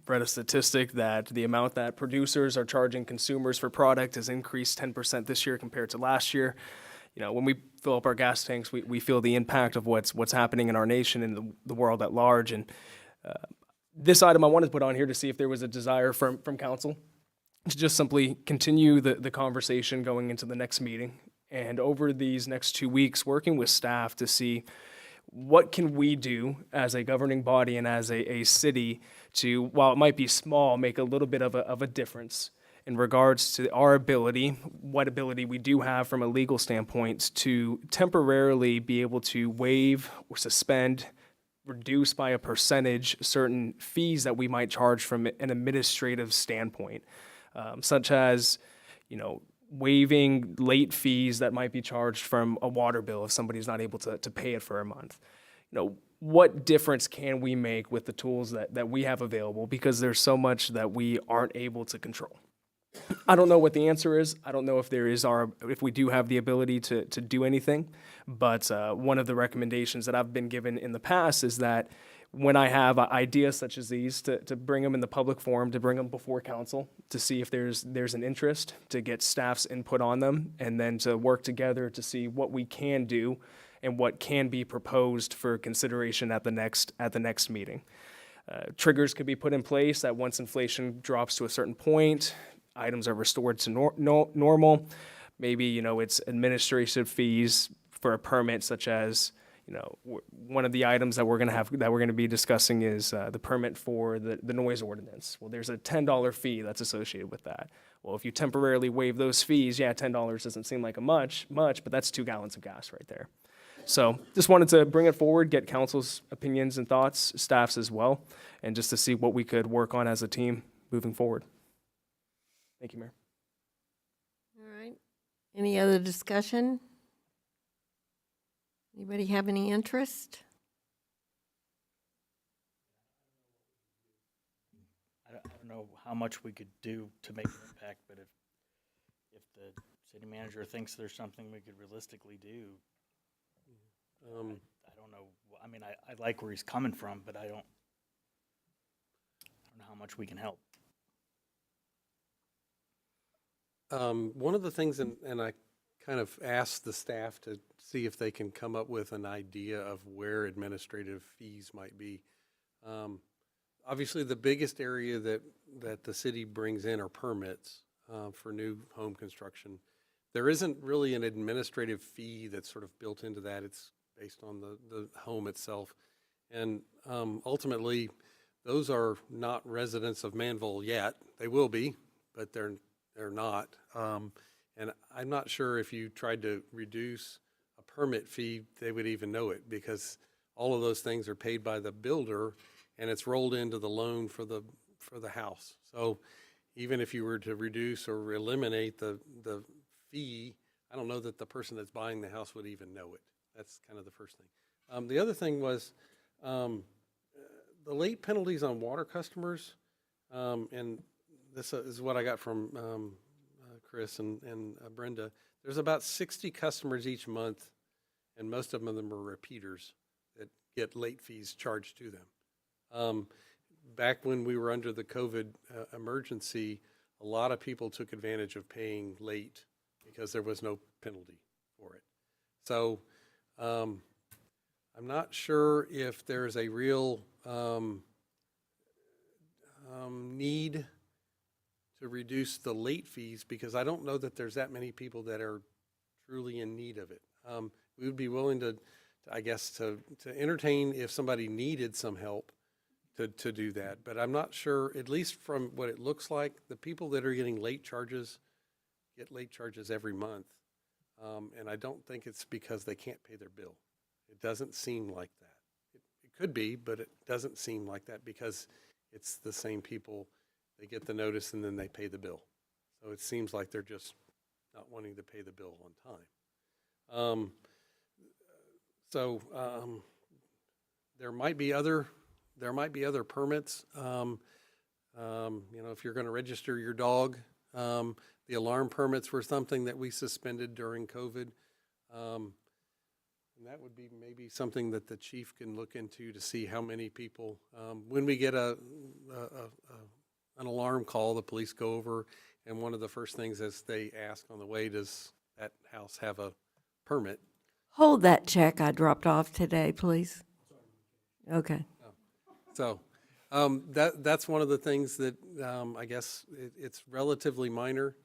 Read a statistic that the amount that producers are charging consumers for product has increased 10% this year compared to last year. You know, when we fill up our gas tanks, we feel the impact of what's happening in our nation and the world at large. And this item I wanted to put on here to see if there was a desire from council to just simply continue the conversation going into the next meeting, and over these next 2 weeks, working with staff to see what can we do as a governing body and as a city to, while it might be small, make a little bit of a difference in regards to our ability, what ability we do have from a legal standpoint to temporarily be able to waive or suspend, reduce by a percentage certain fees that we might charge from an administrative standpoint, such as, you know, waiving late fees that might be charged from a water bill if somebody's not able to pay it for a month. You know, what difference can we make with the tools that we have available, because there's so much that we aren't able to control. I don't know what the answer is. I don't know if if we do have the ability to do anything, but one of the recommendations that I've been given in the past is that when I have ideas such as these, to bring them in the public forum, to bring them before council, to see if there's an interest, to get staff's input on them, and then to work together to see what we can do and what can be proposed for consideration at the next meeting. Triggers could be put in place that once inflation drops to a certain point, items are restored to normal. Maybe, you know, it's administrative fees for a permit, such as, you know, one of the items that we're going to be discussing is the permit for the noise ordinance. Well, there's a $10 fee that's associated with that. Well, if you temporarily waive those fees, yeah, $10 doesn't seem like much, but that's 2 gallons of gas right there. So just wanted to bring it forward, get council's opinions and thoughts, staff's as well, and just to see what we could work on as a team moving forward. Thank you, Mayor. All right. Any other discussion? Anybody have any interest? I don't know how much we could do to make an impact, but if the city manager thinks there's something we could realistically do, I don't know. I mean, I like where he's coming from, but I don't know how much we can help. One of the things, and I kind of asked the staff to see if they can come up with an idea of where administrative fees might be. Obviously, the biggest area that the city brings in are permits for new home construction. There isn't really an administrative fee that's sort of built into that. It's based on the home itself. And ultimately, those are not residents of Manville yet. They will be, but they're not. And I'm not sure if you tried to reduce a permit fee, they would even know it, because all of those things are paid by the builder and it's rolled into the loan for the house. So even if you were to reduce or eliminate the fee, I don't know that the person that's buying the house would even know it. That's kind of the first thing. The other thing was the late penalties on water customers, and this is what I got from Chris and Brenda. There's about 60 customers each month, and most of them are repeaters that get late fees charged to them. Back when we were under the COVID emergency, a lot of people took advantage of paying late because there was no penalty for it. So I'm not sure if there's a real need to reduce the late fees, because I don't know that there's that many people that are truly in need of it. We would be willing to entertain if somebody needed some help to do that. But I'm not sure, at least from what it looks like, the people that are getting late charges get late charges every month. And I don't think it's because they can't pay their bill. It doesn't seem like that. It could be, but it doesn't seem like that, because it's the same people. They get the notice and then they pay the bill. So it seems like they're just not wanting to pay the bill on time. there might be other permits. You know, if you're going to register your dog, the alarm permits were something that we suspended during COVID. And that would be maybe something that the chief can look into to see how many people, when we get an alarm call, the police go over, and one of the first things is they ask on the way, does that house have a permit? Hold that check I dropped off today, please. Okay. So that's one of the things that I guess it's relatively minor.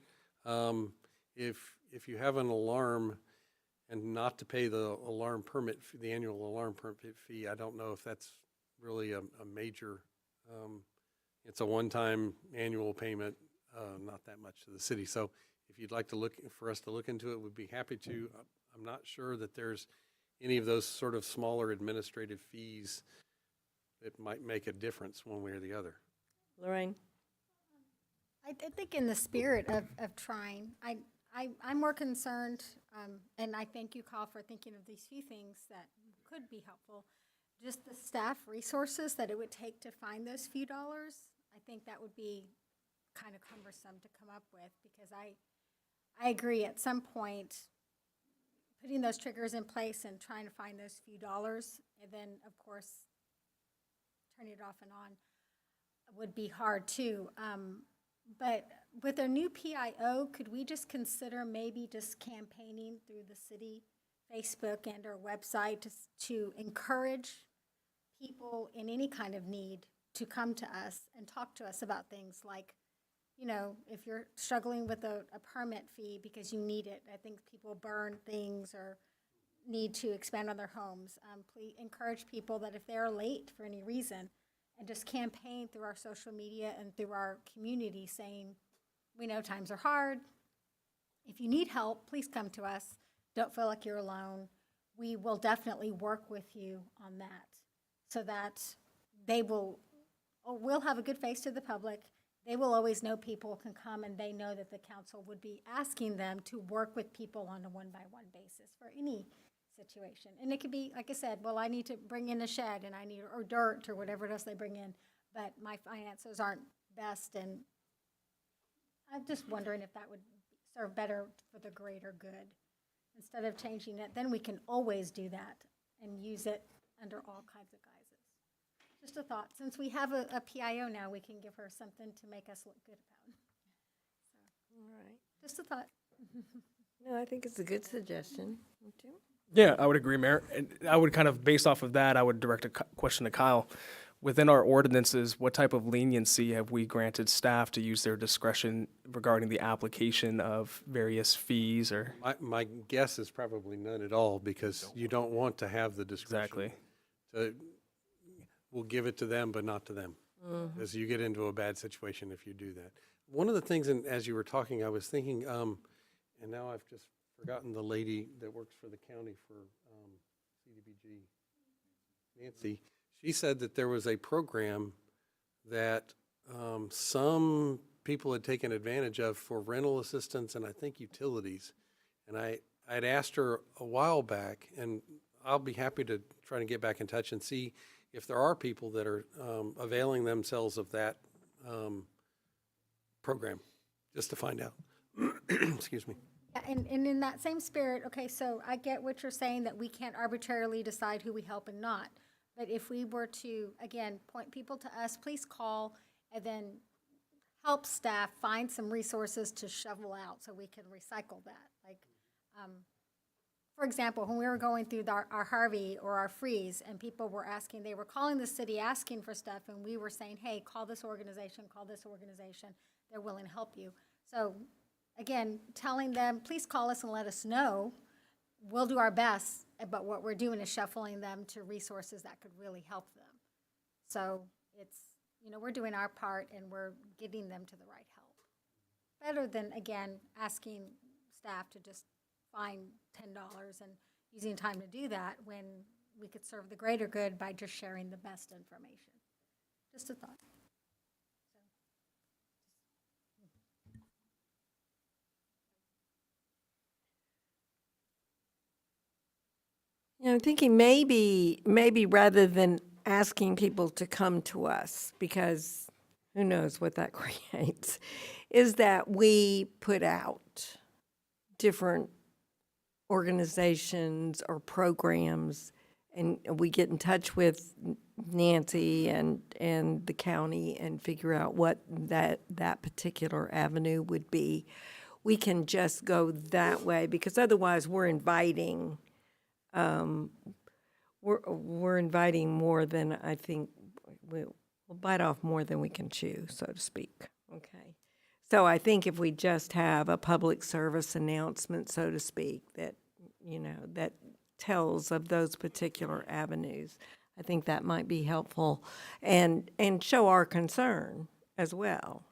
If you have an alarm and not to pay the alarm permit, the annual alarm permit fee, I don't know if that's really a major, it's a one-time annual payment, not that much to the city. So if you'd like to for us to look into it, we'd be happy to. I'm not sure that there's any of those sort of smaller administrative fees that might make a difference one way or the other. Lorraine? I think in the spirit of trying, I'm more concerned, and I thank you, Kyle, for thinking of these few things that could be helpful. Just the staff resources that it would take to find those few dollars, I think that would be kind of cumbersome to come up with, because I agree at some point, putting those triggers in place and trying to find those few dollars, and then, of course, turning it off and on would be hard too. But with a new PIO, could we just consider maybe just campaigning through the city Facebook and our website to encourage people in any kind of need to come to us and talk to us about things like, you know, if you're struggling with a permit fee because you need it, I think people burn things or need to expand on their homes. Please encourage people that if they're late for any reason, and just campaign through our social media and through our community saying, we know times are hard. If you need help, please come to us. Don't feel like you're alone. We will definitely work with you on that so that we'll have a good face to the public. They will always know people can come, and they know that the council would be asking them to work with people on a one-by-one basis for any situation. And it could be, like I said, well, I need to bring in a shed and or dirt or whatever else they bring in, but my finances aren't best, and I'm just wondering if that would serve better for the greater good. Instead of changing it, then we can always do that and use it under all kinds of guises. Just a thought. Since we have a PIO now, we can give her something to make us look good about. All right. Just a thought. No, I think it's a good suggestion. You too? Yeah, I would agree, Mayor. And I would kind of, based off of that, I would direct a question to Kyle. Within our ordinances, what type of leniency have we granted staff to use their discretion regarding the application of various fees or? My guess is probably none at all, because you don't want to have the discretion. Exactly. We'll give it to them, but not to them. Because you get into a bad situation if you do that. One of the things, and as you were talking, I was thinking, and now I've just forgotten the lady that works for the county for CDBG, Nancy. She said that there was a program that some people had taken advantage of for rental assistance and I think utilities. And I'd asked her a while back, and I'll be happy to try to get back in touch and see if there are people that are availing themselves of that program, just to find out. Excuse me. And in that same spirit, okay, so I get what you're saying, that we can't arbitrarily decide who we help and not. But if we were to, again, point people to us, please call and then help staff find some resources to shovel out so we can recycle that. Like, for example, when we were going through our Harvey or our freeze and people were asking, they were calling the city asking for stuff, and we were saying, hey, call this organization, they're willing to help you. So again, telling them, please call us and let us know. We'll do our best, but what we're doing is shuffling them to resources that could really help them. So it's, you know, we're doing our part and we're getting them to the right help. Better than, again, asking staff to just find $10 and using time to do that when we could serve the greater good by just sharing the best information. Just a thought. I'm thinking maybe rather than asking people to come to us, because who knows what that creates, is that we put out different organizations or programs, and we get in touch with Nancy and the county and figure out what that particular avenue would be. We can just go that way, because otherwise we're inviting more than, I think, we'll bite off more than we can chew, so to speak. Okay. So I think if we just have a public service announcement, so to speak, that, that tells of those particular avenues, I think that might be helpful and show our concern as well.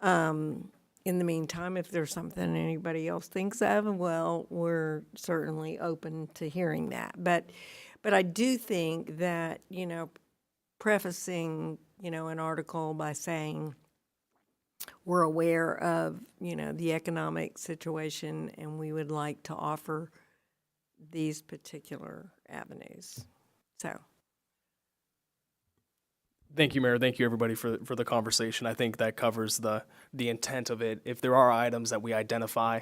In the meantime, if there's something anybody else thinks of, well, we're certainly open to hearing that. But I do think that, prefacing, an article by saying we're aware of, the economic situation and we would like to offer these particular avenues. So. Thank you, Mayor. Thank you, everybody, for the conversation. I think that covers the intent of it. If there are items that we identify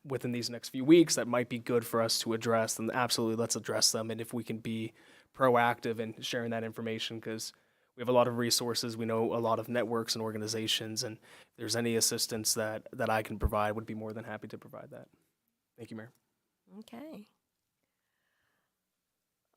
within these next few weeks that might be good for us to address, then absolutely let's address them. And if we can be proactive in sharing that information, because we have a lot of resources, we know a lot of networks and organizations, and if there's any assistance that I can provide, would be more than happy to provide that. Thank you, Mayor. Okay.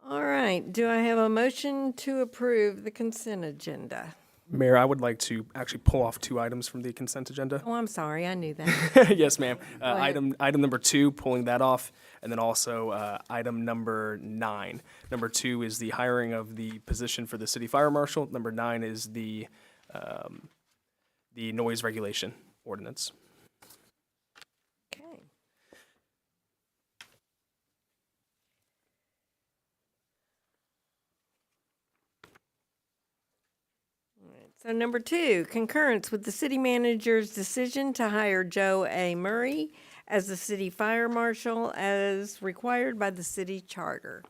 All right. Do I have a motion to approve the consent agenda? Mayor, I would like to actually pull off 2 items from the consent agenda. Oh, I'm sorry. I knew that. Yes, ma'am. ahead. Item number 2, pulling that off, and then also item number 9. Number 2 is the hiring of the position for the city fire marshal. Number 9 is the noise regulation ordinance. Okay. All right. So number 2, concurrence with the city manager's decision to hire Joe A. Murray as the city fire marshal as required by the city charter.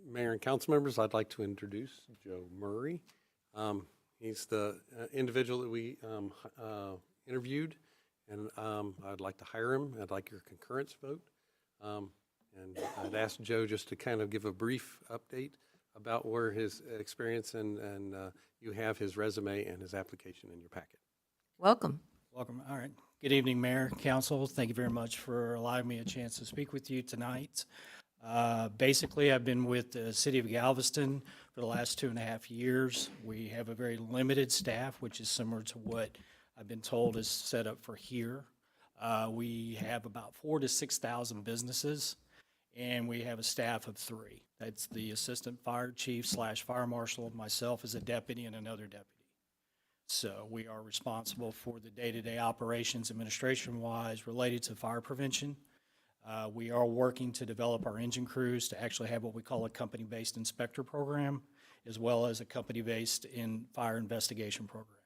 Mayor and council members, I'd like to introduce Joe Murray. He's the individual that we interviewed, and I'd like to hire him. I'd like your concurrence vote. And I'd ask Joe just to kind of give a brief update about where his experience, and you have his resume and his application in your packet. Welcome. Welcome. All right. Good evening, Mayor, Council. Thank you very much for allowing me a chance to speak with you tonight. Basically, I've been with the City of Galveston for the last 2.5 years. We have a very limited staff, which is similar to what I've been told is set up for here. We have about 4,000 to 6,000 businesses, and we have a staff of 3. That's the assistant fire chief / fire marshal, myself as a deputy, and another deputy. So we are responsible for the day-to-day operations administration-wise related to fire prevention. We are working to develop our engine crews to actually have what we call a company-based inspector program, as well as a company-based fire investigation program.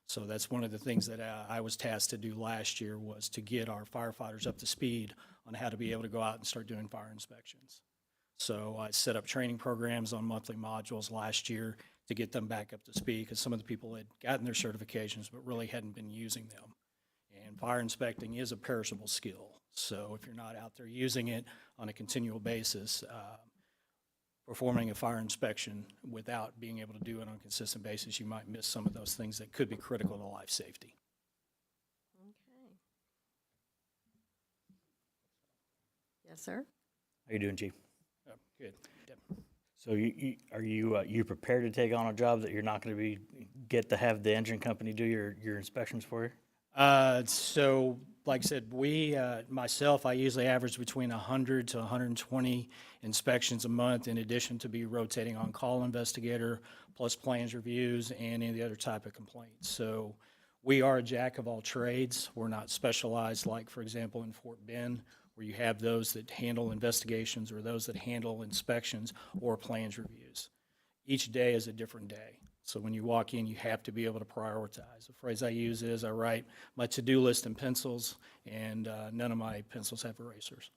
So that's one of the things that I was tasked to do last year, was to get our firefighters up to speed on how to be able to go out and start doing fire inspections. So I set up training programs on monthly modules last year to get them back up to speed, because some of the people had gotten their certifications but really hadn't been using them. And fire inspecting is a perishable skill. So if you're not out there using it on a continual basis, performing a fire inspection without being able to do it on a consistent basis, you might miss some of those things that could be critical to life safety. Okay. Yes, sir. How you doing, Chief? Good. So are you prepared to take on a job that you're not going to get to have the engine company do your inspections for you? So like I said, myself, I usually average between 100 to 120 inspections a month, in addition to be rotating on-call investigator, plus plans reviews, and any other type of complaints. So we are a jack of all trades. We're not specialized like, for example, in Fort Bend, where you have those that handle investigations or those that handle inspections or plans reviews. Each day is a different day. So when you walk in, you have to be able to prioritize. The phrase I use is, I write my to-do list in pencils, and none of my pencils have erasers.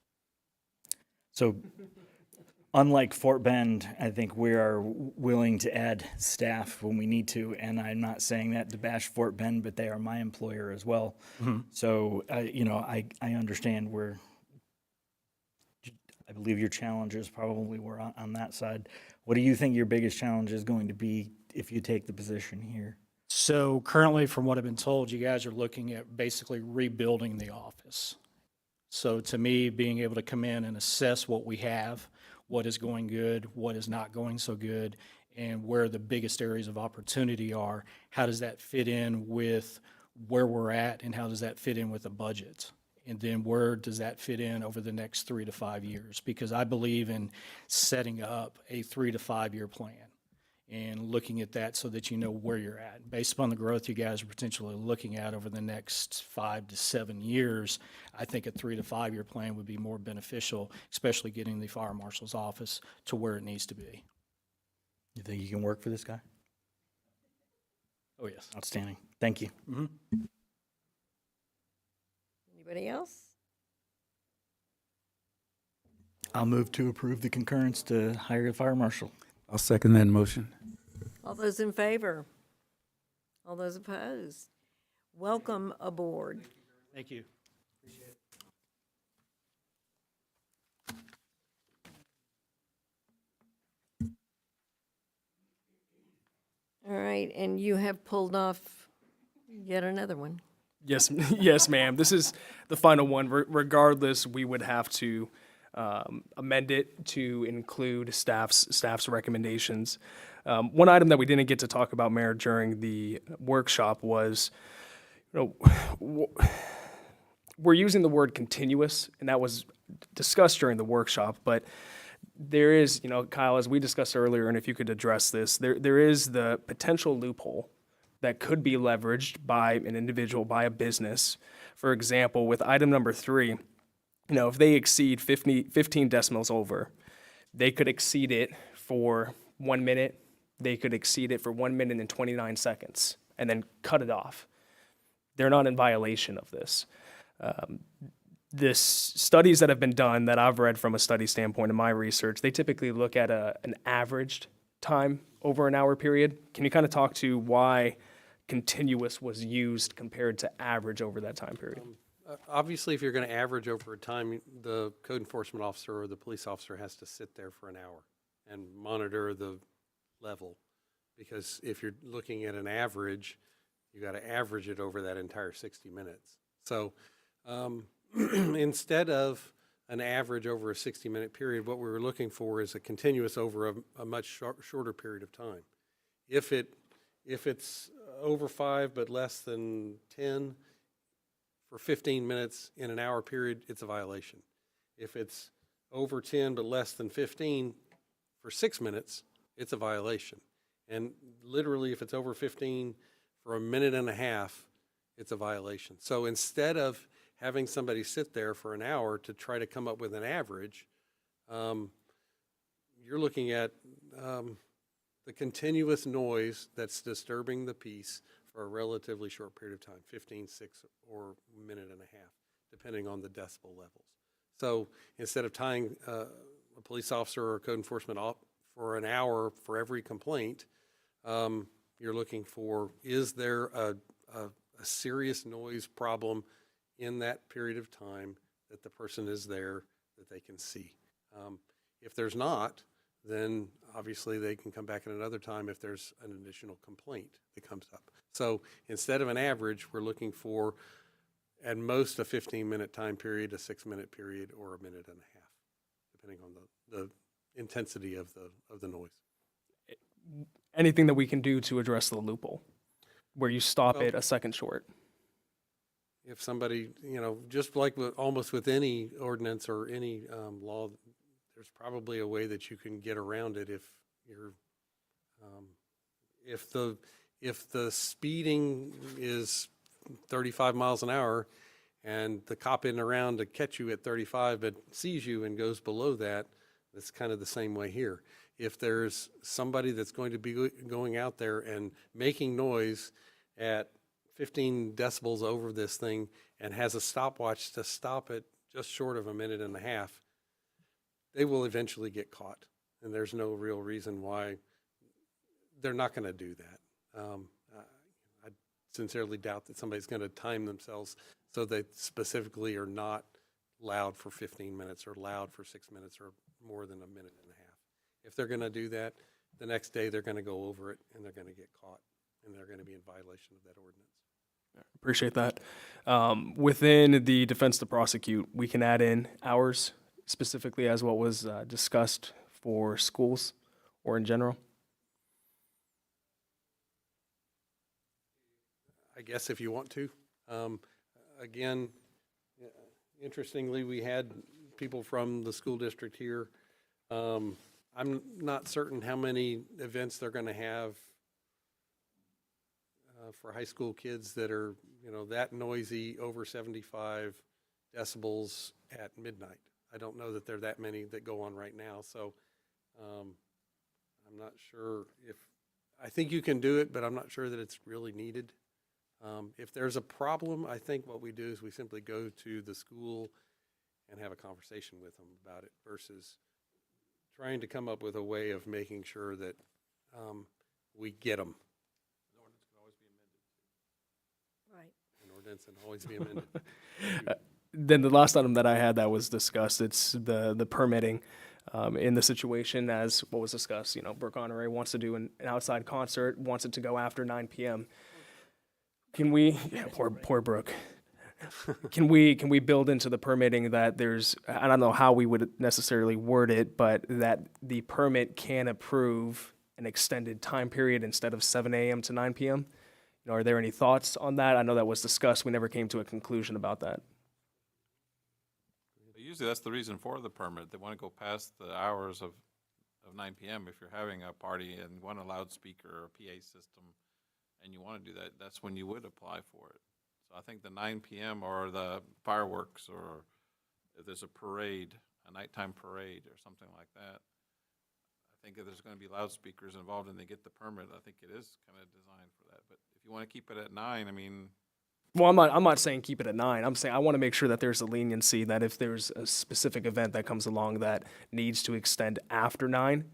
So, unlike Fort Bend, I think we are willing to add staff when we need to, and I'm not saying that to bash Fort Bend, but they are my employer as well. So, I understand where, I believe your challenges probably were on that side. What do you think your biggest challenge is going to be if you take the position here? So currently, from what I've been told, you guys are looking at basically rebuilding the office. So to me, being able to come in and assess what we have, what is going good, what is not going so good, and where the biggest areas of opportunity are, how does that fit in with where we're at, and how does that fit in with the budget? And then where does that fit in over the next 3 to 5 years? Because I believe in setting up a 3 to 5 year plan and looking at that so that you know where you're at. Based upon the growth you guys are potentially looking at over the next 5 to 7 years, I think a 3 to 5 year plan would be more beneficial, especially getting the fire marshal's office to where it needs to be. You think you can work for this guy? Oh, yes. Outstanding. Thank you. Anybody else? I'll move to approve the concurrence to hire a fire marshal. I'll second that motion. All those in favor? All those opposed? Welcome aboard. Thank you. All right, and you have pulled off yet another one. Yes, yes, ma'am. This is the final one. Regardless, we would have to amend it to include staff's recommendations. One item that we didn't get to talk about, Mayor, during the workshop was, we're using the word continuous, and that was discussed during the workshop, but there is, Kyle, as we discussed earlier, and if you could address this, there is the potential loophole that could be leveraged by an individual, by a business. For example, with item number 3, if they exceed 15 decimals over, they could exceed it for 1 minute, they could exceed it for 1 minute and 29 seconds, and then cut it off. They're not in violation of this. This studies that have been done that I've read from a study standpoint in my research, they typically look at an averaged time over an hour period. Can you kind of talk to why continuous was used compared to average over that time period? Obviously, if you're going to average over a time, the code enforcement officer or the police officer has to sit there for an hour and monitor the level. Because if you're looking at an average, you got to average it over that entire 60 minutes. So instead of an average over a 60-minute period, what we were looking for is a continuous over a much shorter period of time. If it's over 5 but less than 10 for 15 minutes in an hour period, it's a violation. If it's over 10 but less than 15 for 6 minutes, it's a violation. And literally, if it's over 15 for a minute and a half, it's a violation. So instead of having somebody sit there for an hour to try to come up with an average, you're looking at the continuous noise that's disturbing the peace for a relatively short period of time, 15, 6, or a minute and a half, depending on the decibel levels. So instead of tying a police officer or a code enforcement for an hour for every complaint, you're looking for, is there a serious noise problem in that period of time that the person is there that they can see? If there's not, then obviously they can come back at another time if there's an additional complaint that comes up. So instead of an average, we're looking for at most a 15-minute time period, a 6-minute period, or a minute and a half, depending on the intensity of the noise. Anything that we can do to address the loophole, where you stop it a second short? If somebody, just like almost with any ordinance or any law, there's probably a way that you can get around it if you're, if the speeding is 35 miles an hour and the cop isn't around to catch you at 35 but sees you and goes below that, it's kind of the same way here. if there's somebody that's going to be going out there and making noise at 15 decibels over this thing and has a stopwatch to stop it just short of a minute and a half, they will eventually get caught. And there's no real reason why they're not going to do that. I sincerely doubt that somebody's going to time themselves so they specifically are not loud for 15 minutes or loud for 6 minutes or more than a minute and a half. If they're going to do that, the next day they're going to go over it and they're going to get caught and they're going to be in violation of that ordinance. Appreciate that. Within the defense to prosecute, we can add in hours specifically as what was discussed for schools or in general. I guess if you want to. Again, interestingly, we had people from the school district here. I'm not certain how many events they're going to have for high school kids that are, that noisy, over 75 decibels at midnight. I don't know that there are that many that go on right now, so I'm not sure if, I think you can do it, but I'm not sure that it's really needed. If there's a problem, I think what we do is we simply go to the school and have a conversation with them about it versus trying to come up with a way of making sure that we get them. Right. An ordinance can always be amended. Then the last item that I had that was discussed, it's the permitting in the situation as what was discussed. Brooke Honoré wants to do an outside concert, wants it to go after 9 p.m. Can we, poor Brooke, can we build into the permitting that there's, I don't know how we would necessarily word it, but that the permit can approve an extended time period instead of 7 a.m. to 9 p.m.? Are there any thoughts on that? I know that was discussed. We never came to a conclusion about that. Usually that's the reason for the permit. They want to go past the hours of 9 p.m. If you're having a party and you want a loudspeaker or a PA system and you want to do that, that's when you would apply for it. So I think the 9 p.m. or the fireworks, or if there's a parade, a nighttime parade or something like that, I think if there's going to be loudspeakers involved and they get the permit, I think it is kind of designed for that. But if you want to keep it at 9, I mean, Well, I'm not saying keep it at 9. I'm saying I want to make sure that there's a leniency that if there's a specific event that comes along that needs to extend after 9,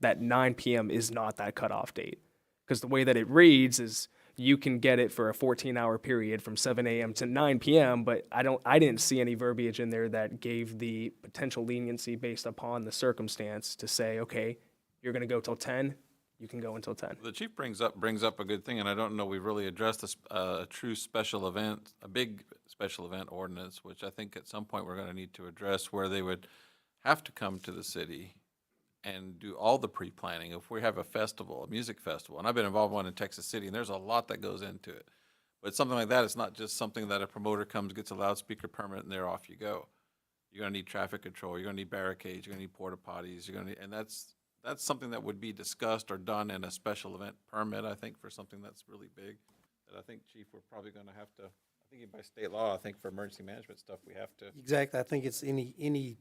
that 9 p.m. is not that cutoff date. Because the way that it reads is you can get it for a 14-hour period from 7 a.m. to 9 p.m., but I didn't see any verbiage in there that gave the potential leniency based upon the circumstance to say, okay, you're going to go till 10, you can go until 10. the chief brings up a good thing, and I don't know we've really addressed this, a true special event, a big special event ordinance, which I think at some point we're going to need to address, where they would have to come to the city and do all the pre-planning. If we have a festival, a music festival, and I've been involved in one in Texas City, and there's a lot that goes into it. But something like that, it's not just something that a promoter comes, gets a loudspeaker permit, and there off you go. You're going to need traffic control. You're going to need barricades. You're going to need porta potties. And that's something that would be discussed or done in a special event permit, I think, for something that's really big. That I think, Chief, we're probably going to have to, I think by state law, I think for emergency management stuff, we have to. Exactly. I think it's any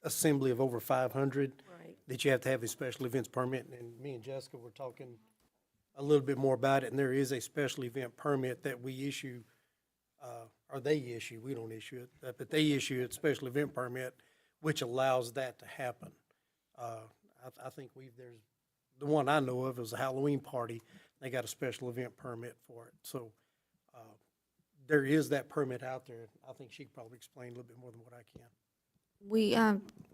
assembly of over 500 Right. that you have to have a special events permit. And me and Jessica were talking a little bit more about it, and there is a special event permit that we issue, or they issue, we don't issue it, but they issue a special event permit, which allows that to happen. I think there's, the one I know of is a Halloween party. They got a special event permit for it. So there is that permit out there. I think she could probably explain a little bit more than what I can. We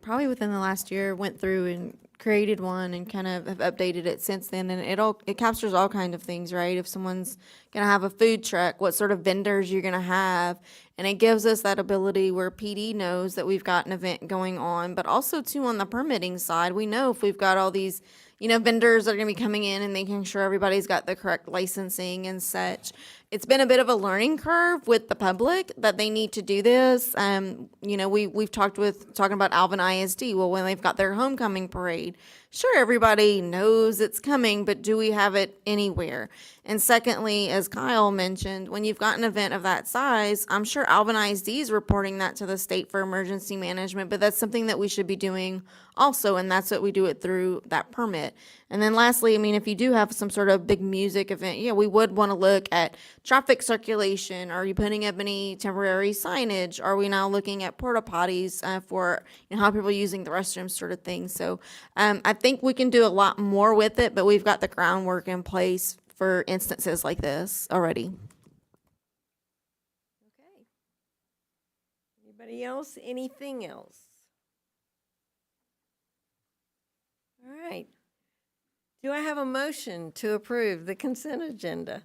probably within the last year went through and created one and kind of have updated it since then. And it captures all kinds of things, right? If someone's going to have a food truck, what sort of vendors you're going to have. And it gives us that ability where PD knows that we've got an event going on, but also too on the permitting side, we know if we've got all these, vendors that are going to be coming in and making sure everybody's got the correct licensing and such. it's been a bit of a learning curve with the public that they need to do this. You know, we've talking about Alvin ISD. Well, when they've got their homecoming parade, sure, everybody knows it's coming, but do we have it anywhere? And secondly, as Kyle mentioned, when you've got an event of that size, I'm sure Alvin ISD is reporting that to the state for emergency management, but that's something that we should be doing also, and that's what we do it through that permit. And then lastly, I mean, if you do have some sort of big music event, yeah, we would want to look at traffic circulation. Are you putting up any temporary signage? Are we now looking at porta potties for, you know, how people are using the restrooms, sort of thing? So I think we can do a lot more with it, but we've got the groundwork in place for instances like this already. Okay. Anybody else? Anything else? All right. Do I have a motion to approve the consent agenda?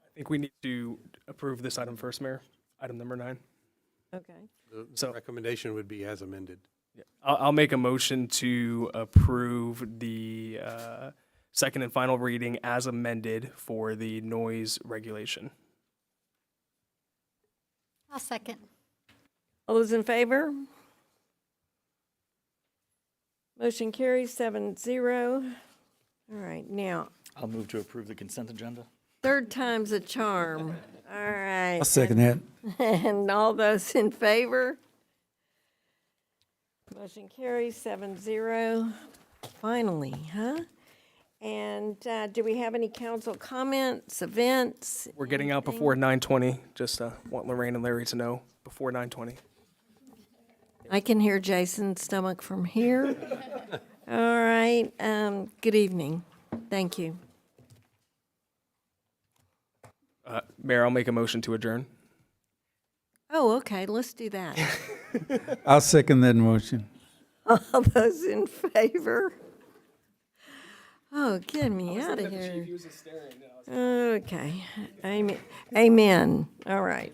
I think we need to approve this item first, Mayor, item number 9. Okay. The So- recommendation would be as amended. Yeah. I'll make a motion to approve the second and final reading as amended for the noise regulation. I'll second. All those in favor? Motion carries 7-0. All right, now, I'll move to approve the consent agenda. third time's a charm. All right. I'll second that. And all those in favor? Motion carries 7-0. Finally, huh? And do we have any council comments, events? We're getting out before 9:20. Just want Lorraine and Larry to know before 9:20. I can hear Jason's stomach from here. All right, good evening. Thank you. Mayor, I'll make a motion to adjourn. Oh, okay, let's do that. I'll second that motion. All those in favor? Oh, get me out of here. Okay, amen. Amen. All right.